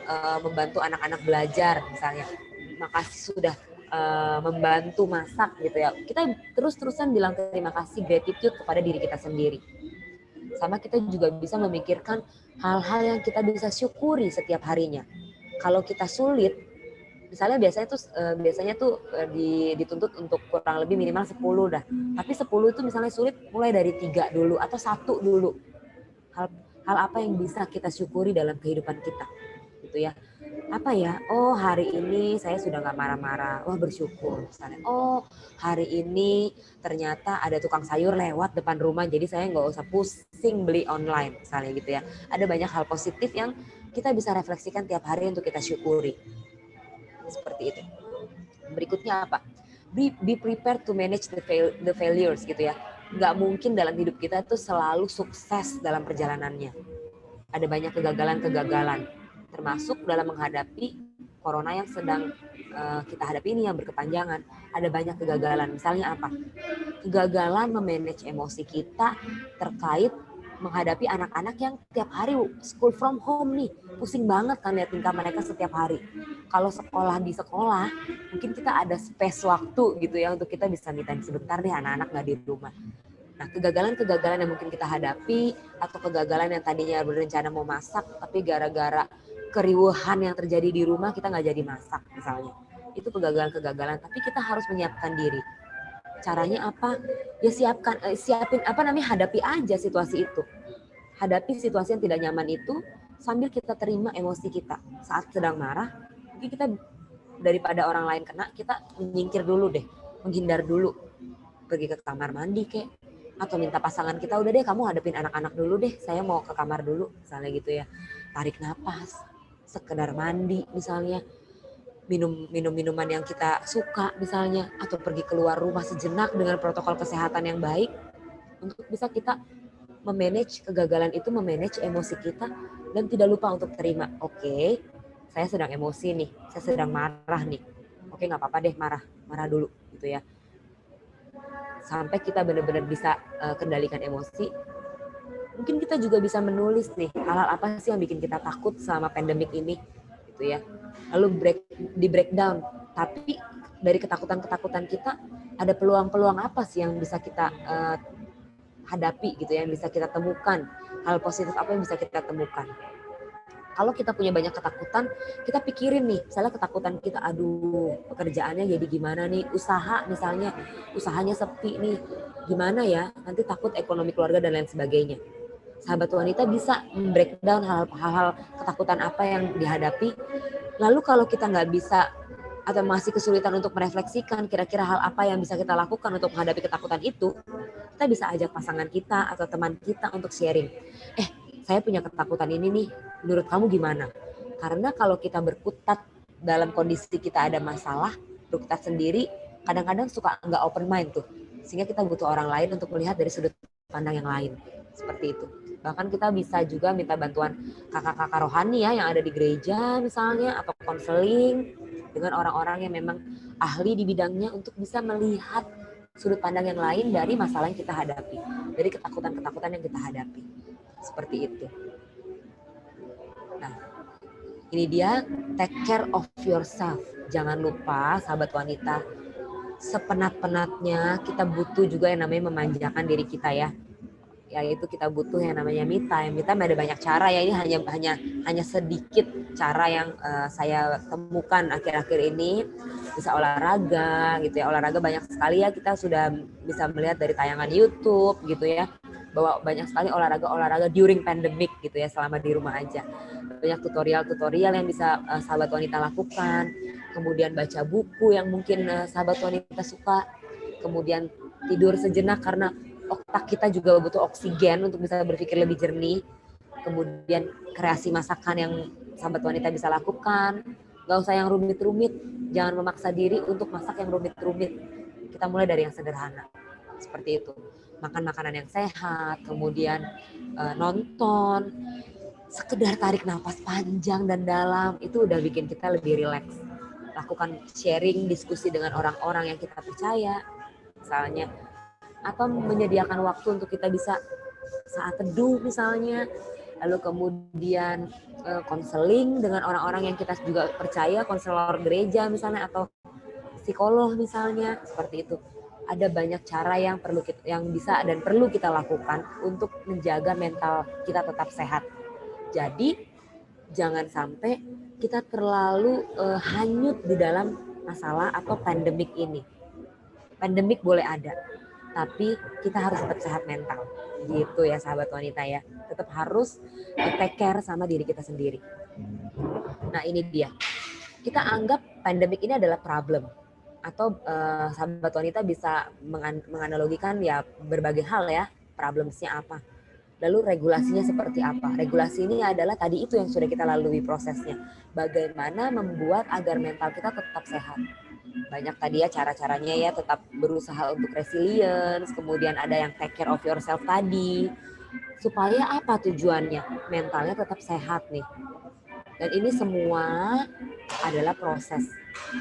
membantu anak-anak belajar misalnya. Makasih sudah membantu masak gitu ya. Kita terus-terusan bilang terima kasih, gratitude kepada diri kita sendiri. Sama kita juga bisa memikirkan hal-hal yang kita bisa syukuri setiap harinya. Kalau kita sulit, misalnya biasanya tuh dituntut untuk kurang lebih minimal 10 dah. Tapi 10 itu misalnya sulit, mulai dari 3 dulu atau 1 dulu. Hal apa yang bisa kita syukuri dalam kehidupan kita, gitu ya. Apa ya? Oh, hari ini saya sudah nggak marah-marah. Wah, bersyukur misalnya. Oh, hari ini ternyata ada tukang sayur lewat depan rumah, jadi saya nggak usah pusing beli online, misalnya gitu ya. Ada banyak hal positif yang kita bisa refleksikan tiap hari untuk kita syukuri. Seperti itu. Berikutnya apa? Be prepared to manage the failures gitu ya. Nggak mungkin dalam hidup kita tuh selalu sukses dalam perjalanannya. Ada banyak kegagalan-kegagalan, termasuk dalam menghadapi corona yang sedang kita hadapi ini yang berkepanjangan. Ada banyak kegagalan. Misalnya apa? Kegagalan memanage emosi kita terkait menghadapi anak-anak yang tiap hari school from home nih. Pusing banget kan lihat tingkah mereka setiap hari. Kalau sekolah di sekolah, mungkin kita ada space waktu gitu ya untuk kita bisa me time sebentar deh, anak-anak nggak di rumah. Nah, kegagalan-kegagalan yang mungkin kita hadapi atau kegagalan yang tadinya berencana mau masak tapi gara-gara keriuhan yang terjadi di rumah kita nggak jadi masak misalnya. Itu kegagalan-kegagalan, tapi kita harus menyiapkan diri. Caranya apa? Ya hadapi aja situasi itu. Hadapi situasi yang tidak nyaman itu sambil kita terima emosi kita. Saat sedang marah, mungkin kita daripada orang lain kena, kita menyingkir dulu deh, menghindar dulu. Pergi ke kamar mandi kek, atau minta pasangan kita, udah deh kamu hadapin anak-anak dulu deh, saya mau ke kamar dulu, misalnya gitu ya. Tarik napas, sekedar mandi misalnya. Minum minuman yang kita suka misalnya, atau pergi keluar rumah sejenak dengan protokol kesehatan yang baik untuk bisa kita memanage kegagalan itu, memanage emosi kita, dan tidak lupa untuk terima. Oke, saya sedang emosi nih, saya sedang marah nih. Oke, nggak apa-apa deh marah dulu gitu ya. sampai kita benar-benar bisa kendalikan emosi. Mungkin kita juga bisa menulis nih hal-hal apa sih yang bikin kita takut selama pandemik ini gitu ya. Lalu di breakdown. Tapi dari ketakutan-ketakutan kita ada peluang-peluang apa sih yang bisa kita hadapi gitu ya, yang bisa kita temukan. Hal positif apa yang bisa kita temukan. Kalau kita punya banyak ketakutan, kita pikirin nih, misalnya ketakutan kita, aduh pekerjaannya jadi gimana nih, usaha misalnya, usahanya sepi nih, gimana ya, nanti takut ekonomi keluarga dan lain sebagainya. Sahabat wanita bisa breakdown hal-hal ketakutan apa yang dihadapi. Lalu kalau kita nggak bisa atau masih kesulitan untuk merefleksikan kira-kira hal apa yang bisa kita lakukan untuk menghadapi ketakutan itu, kita bisa ajak pasangan kita atau teman kita untuk sharing. Saya punya ketakutan ini nih, menurut kamu gimana? Karena kalau kita berkutat dalam kondisi kita ada masalah, berkutat sendiri, kadang-kadang suka nggak open mind tuh. Sehingga kita butuh orang lain untuk melihat dari sudut pandang yang lain. Seperti itu. Bahkan kita bisa juga minta bantuan kakak-kakak rohani ya yang ada di gereja misalnya, atau konseling dengan orang-orang yang memang ahli di bidangnya untuk bisa melihat sudut pandang yang lain dari masalah yang kita hadapi, dari ketakutan-ketakutan yang kita hadapi. Seperti itu. Nah, ini dia take care of yourself. Jangan lupa sahabat wanita, sepenat-penatnya kita butuh juga yang namanya memanjakan diri kita ya. Yaitu kita butuh yang namanya me time. Me time ada banyak cara ya, ini hanya sedikit cara yang saya temukan akhir-akhir ini. Bisa olahraga gitu ya. Olahraga banyak sekali ya, kita sudah bisa melihat dari tayangan YouTube gitu ya, bahwa banyak sekali olahraga during pandemic gitu ya, selama di rumah aja. Banyak tutorial yang bisa sahabat wanita lakukan. Kemudian baca buku yang mungkin sahabat wanita suka. Kemudian tidur sejenak karena otak kita juga butuh oksigen untuk bisa berpikir lebih jernih. Kemudian kreasi masakan yang sahabat wanita bisa lakukan. Gak usah yang rumit-rumit. Jangan memaksa diri untuk masak yang rumit-rumit. Kita mulai dari yang sederhana. Seperti itu. Makan makanan yang sehat, kemudian nonton, sekedar tarik nafas panjang dan dalam, itu udah bikin kita lebih rileks. Lakukan sharing, diskusi dengan orang-orang yang kita percaya, misalnya, atau menyediakan waktu untuk kita bisa saat teduh misalnya, lalu kemudian konseling dengan orang-orang yang kita juga percaya, konselor gereja misalnya, atau psikolog misalnya, seperti itu. Ada banyak cara yang bisa dan perlu kita lakukan untuk menjaga mental kita tetap sehat. Jadi jangan sampai kita terlalu hanyut di dalam masalah atau pandemik ini. Pandemik boleh ada, tapi kita harus tetap sehat mental. Gitu ya sahabat wanita ya. Tetap harus take care sama diri kita sendiri. Nah ini dia. Kita anggap pandemik ini adalah problem. Atau sahabat wanita bisa menganalogikan ya berbagai hal ya, problemsnya apa. Lalu regulasinya seperti apa? Regulasi ini adalah tadi itu yang sudah kita lalui prosesnya. Bagaimana membuat agar mental kita tetap sehat. Banyak tadi ya cara-caranya ya, tetap berusaha untuk resilience, kemudian ada yang take care of yourself tadi. Supaya apa tujuannya? Mentalnya tetap sehat nih. Dan ini semua adalah proses.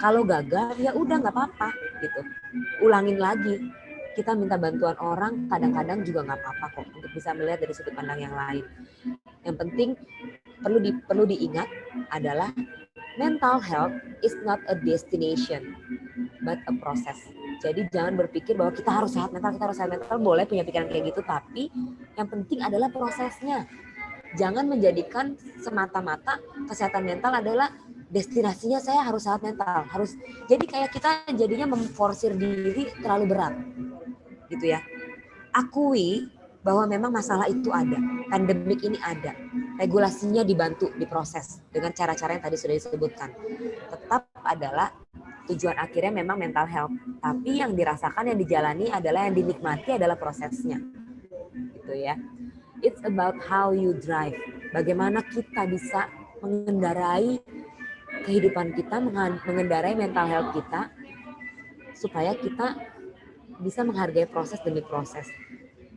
Kalau gagal ya udah nggak apa-apa gitu. Ulangin lagi. Kita minta bantuan orang kadang-kadang juga nggak apa-apa kok untuk bisa melihat dari sudut pandang yang lain. Yang penting perlu diingat adalah mental health is not a destination but a process. Jadi jangan berpikir bahwa kita harus sehat mental, boleh punya pikiran kayak gitu, tapi yang penting adalah prosesnya. Jangan menjadikan semata-mata kesehatan mental adalah destinasinya saya harus sehat mental. Jadi kayak kita jadinya memforsir diri terlalu berat. Gitu ya. Akui bahwa memang masalah itu ada. Pandemik ini ada. Regulasinya dibantu, diproses dengan cara-cara yang tadi sudah disebutkan. Tetap adalah tujuan akhirnya memang mental health. Tapi yang dirasakan, yang dijalani adalah, yang dinikmati adalah prosesnya. Gitu ya. It's about how you drive. Bagaimana kita bisa mengendarai kehidupan kita, mengendarai mental health kita, supaya kita bisa menghargai proses demi proses.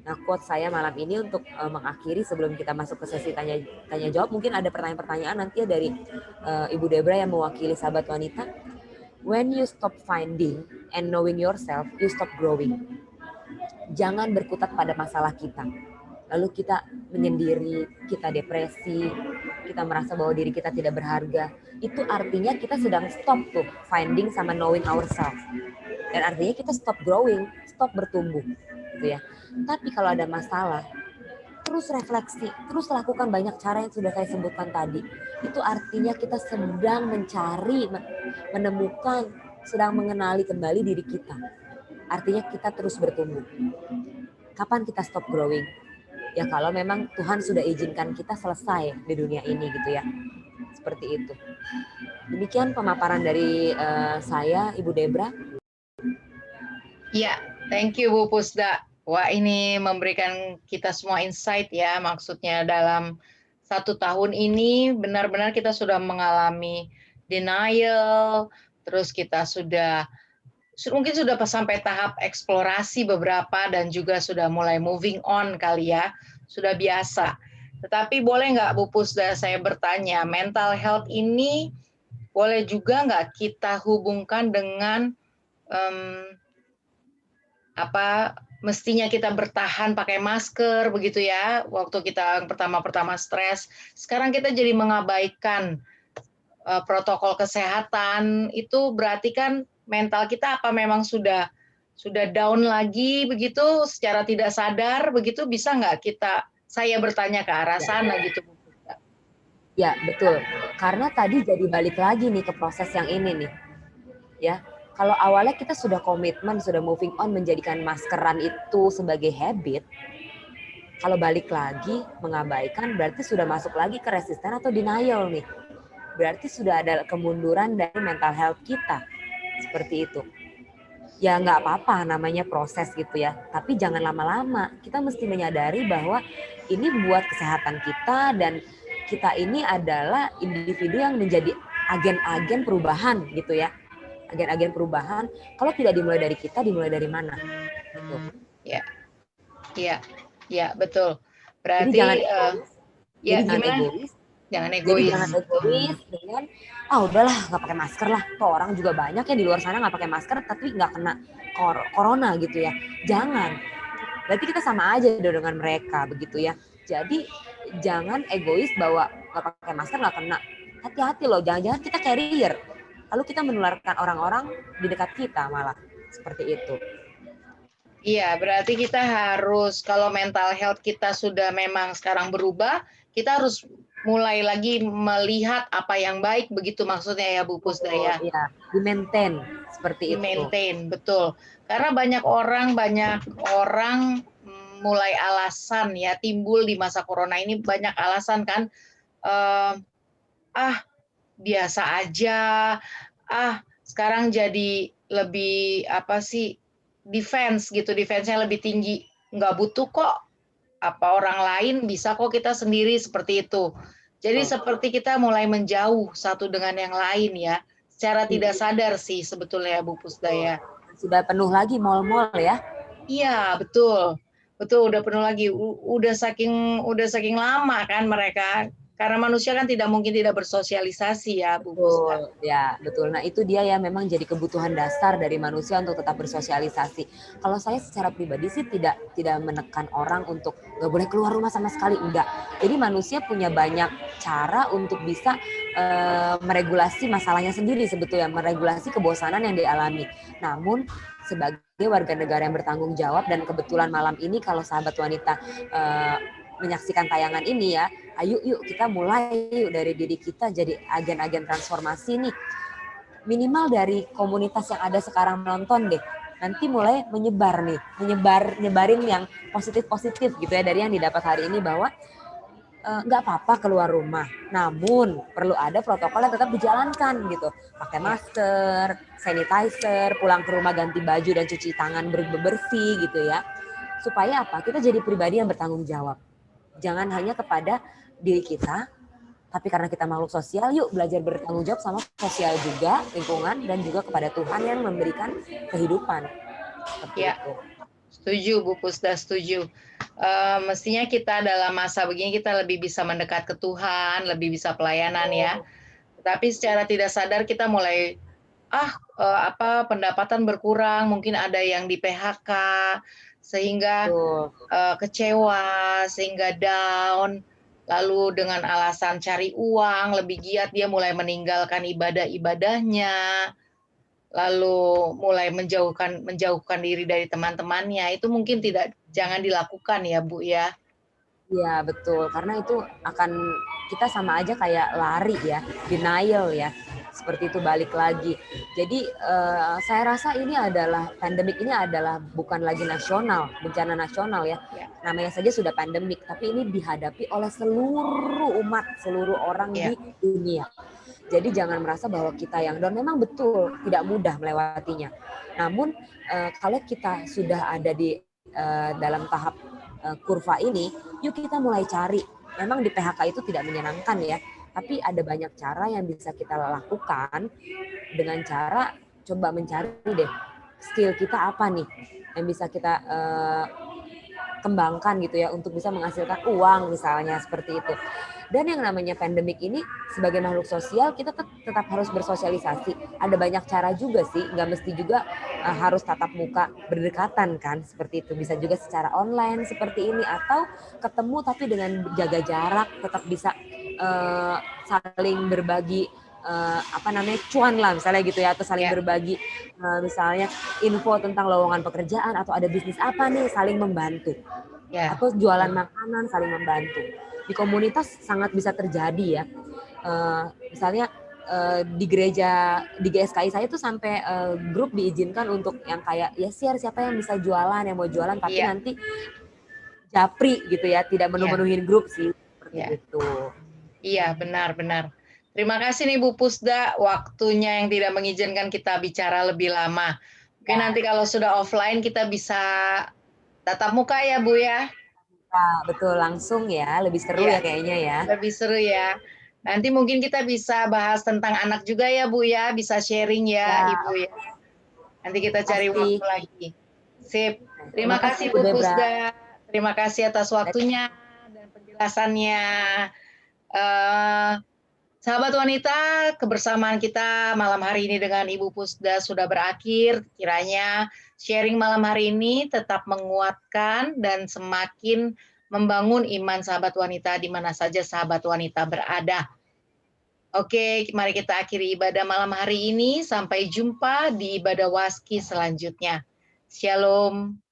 Nah, quote saya malam ini untuk mengakhiri sebelum kita masuk ke sesi tanya jawab, mungkin ada pertanyaan-pertanyaan nanti ya dari Ibu Debra yang mewakili sahabat wanita. When you stop finding and knowing yourself, you stop growing. jangan berkutat pada masalah kita. Lalu kita menyendiri, kita depresi, kita merasa bahwa diri kita tidak berharga. Itu artinya kita sedang stop tuh finding sama knowing ourselves. Dan artinya kita stop growing, stop bertumbuh gitu ya. Tapi kalau ada masalah, terus refleksi, terus lakukan banyak cara yang sudah saya sebutkan tadi. Itu artinya kita sedang mencari, menemukan, sedang mengenali kembali diri kita. Artinya kita terus bertumbuh. Kapan kita stop growing? Ya kalau memang Tuhan sudah izinkan kita selesai di dunia ini gitu ya. Seperti itu. Demikian pemaparan dari saya, Ibu Debra. Ya, thank you Bu Pusda. Wah, ini memberikan kita semua insight ya, maksudnya dalam 1 tahun ini benar-benar kita sudah mengalami denial, terus kita mungkin sudah sampai tahap eksplorasi beberapa dan juga sudah mulai moving on kali ya, sudah biasa. Tetapi boleh nggak Bu Pusda saya bertanya, mental health ini boleh juga nggak kita hubungkan dengan mestinya kita bertahan pakai masker begitu ya, waktu kita pertama-pertama stres, sekarang kita jadi mengabaikan protokol kesehatan, itu berarti kan mental kita apa memang sudah down lagi begitu secara tidak sadar begitu, bisa nggak saya bertanya ke arah sana gitu Bu? Ya betul, karena tadi jadi balik lagi nih ke proses yang ini nih ya. Kalau awalnya kita sudah komitmen, sudah moving on menjadikan maskeran itu sebagai habit, kalau balik lagi mengabaikan berarti sudah masuk lagi ke resisten atau denial nih. Berarti sudah ada kemunduran dari mental health kita. Seperti itu. Ya nggak apa-apa namanya proses gitu ya. Tapi jangan lama-lama. Kita mesti menyadari bahwa ini buat kesehatan kita dan kita ini adalah individu yang menjadi agen-agen perubahan gitu ya. Agen-agen perubahan. Kalau tidak dimulai dari kita, dimulai dari mana? Gitu. Ya, betul. Berarti jadi jangan egois. Jangan egois dengan udahlah nggak pakai masker lah. Tuh orang juga banyak ya di luar sana nggak pakai masker tapi nggak kena corona gitu ya. Jangan. Berarti kita sama aja dengan mereka begitu ya. Jadi jangan egois bahwa nggak pakai masker nggak kena. Hati-hati loh, jangan-jangan kita carrier. Lalu kita menularkan orang-orang di dekat kita malah seperti itu. Iya, berarti kita harus, kalau mental health kita sudah memang sekarang berubah, kita harus mulai lagi melihat apa yang baik, begitu maksudnya ya Bu Pusda ya? Iya, di-maintain seperti itu. Di-maintain, betul. Karena banyak orang mulai alasan ya, timbul di masa corona ini banyak alasan kan, biasa aja, sekarang jadi lebih defense gitu, defense-nya lebih tinggi, nggak butuh kok orang lain, bisa kok kita sendiri, seperti itu. Jadi seperti kita mulai menjauh satu dengan yang lain ya, secara tidak sadar sih sebetulnya Bu Pusda ya. Sudah penuh lagi mal-mal ya? Iya, betul udah penuh lagi, udah saking lama kan mereka. Karena manusia kan tidak mungkin tidak bersosialisasi ya, Bu Pusda. Ya, betul. Nah, itu dia ya memang jadi kebutuhan dasar dari manusia untuk tetap bersosialisasi. Kalau saya secara pribadi sih tidak menekan orang untuk nggak boleh keluar rumah sama sekali, enggak. Jadi manusia punya banyak cara untuk bisa meregulasi masalahnya sendiri sebetulnya, meregulasi kebosanan yang dialami. Namun sebagai warga negara yang bertanggung jawab, dan kebetulan malam ini kalau sahabat wanita menyaksikan tayangan ini ya, ayo yuk kita mulai yuk dari diri kita jadi agen-agen transformasi nih. Minimal dari komunitas yang ada sekarang menonton deh. Nanti mulai nyebarin yang positif-positif gitu ya, dari yang didapat hari ini bahwa nggak apa-apa keluar rumah. Namun perlu ada protokol yang tetap dijalankan gitu. Pakai masker, sanitizer, pulang ke rumah ganti baju dan cuci tangan bersih gitu ya. Supaya apa? Kita jadi pribadi yang bertanggung jawab. Jangan hanya kepada diri kita, tapi karena kita makhluk sosial, yuk belajar bertanggung jawab sama sosial juga, lingkungan, dan juga kepada Tuhan yang memberikan kehidupan. Seperti itu. Setuju Bu Pusda, setuju. Mestinya kita dalam masa begini kita lebih bisa mendekat ke Tuhan, lebih bisa pelayanan ya. Tapi secara tidak sadar kita mulai pendapatan berkurang, mungkin ada yang di PHK, sehingga Betul. kecewa, sehingga down, lalu dengan alasan cari uang, lebih giat dia mulai meninggalkan ibadah-ibadahnya, lalu mulai menjauhkan diri dari teman-temannya. Itu mungkin jangan dilakukan ya Bu ya. Iya betul, karena itu akan kita sama aja kayak lari ya, denial ya, seperti itu balik lagi. Jadi saya rasa ini adalah pandemik ini adalah bukan lagi nasional, bencana nasional ya. Namanya saja sudah pandemik, tapi ini dihadapi oleh seluruh umat, seluruh orang di dunia. Jadi jangan merasa bahwa kita yang down, memang betul tidak mudah melewatinya. Namun kalau kita sudah ada di dalam tahap kurva ini, yuk kita mulai cari. Memang di PHK itu tidak menyenangkan ya, tapi ada banyak cara yang bisa kita lakukan dengan cara coba mencari deh skill kita apa nih yang bisa kita kembangkan gitu ya untuk bisa menghasilkan uang misalnya seperti itu. Dan yang namanya pandemik ini sebagai makhluk sosial kita tetap harus bersosialisasi. Ada banyak cara juga sih, nggak mesti juga harus tatap muka berdekatan kan seperti itu. Bisa juga secara online seperti ini atau ketemu tapi dengan jaga jarak tetap bisa saling berbagi cuan lah misalnya gitu ya, atau saling berbagi misalnya info tentang lowongan pekerjaan atau ada bisnis apa nih, saling membantu atau jualan makanan saling membantu. Di komunitas sangat bisa terjadi ya, misalnya di gereja di GSKI saya tuh sampai grup diizinkan untuk yang kayak ya share siapa yang bisa jualan, yang mau jualan tapi nanti japri gitu ya, tidak menu-menuhin grup sih seperti itu. Iya, benar-benar. Terima kasih nih Bu Pusda, waktunya yang tidak mengizinkan kita bicara lebih lama. Mungkin nanti kalau sudah offline kita bisa tatap muka ya Bu ya. Betul, langsung ya, lebih seru ya kayaknya ya. Lebih seru ya. Nanti mungkin kita bisa bahas tentang anak juga ya Bu ya, bisa sharing ya Ibu ya. Nanti kita cari waktu lagi. Sip. Terima kasih Bu Pusda. Terima kasih atas waktunya dan penjelasannya. Sahabat wanita, kebersamaan kita malam hari ini dengan Ibu Pusda sudah berakhir. Kiranya sharing malam hari ini tetap menguatkan dan semakin membangun iman sahabat wanita di mana saja sahabat wanita berada. Oke, mari kita akhiri ibadah malam hari ini. Sampai jumpa di ibadah waski selanjutnya. Shalom.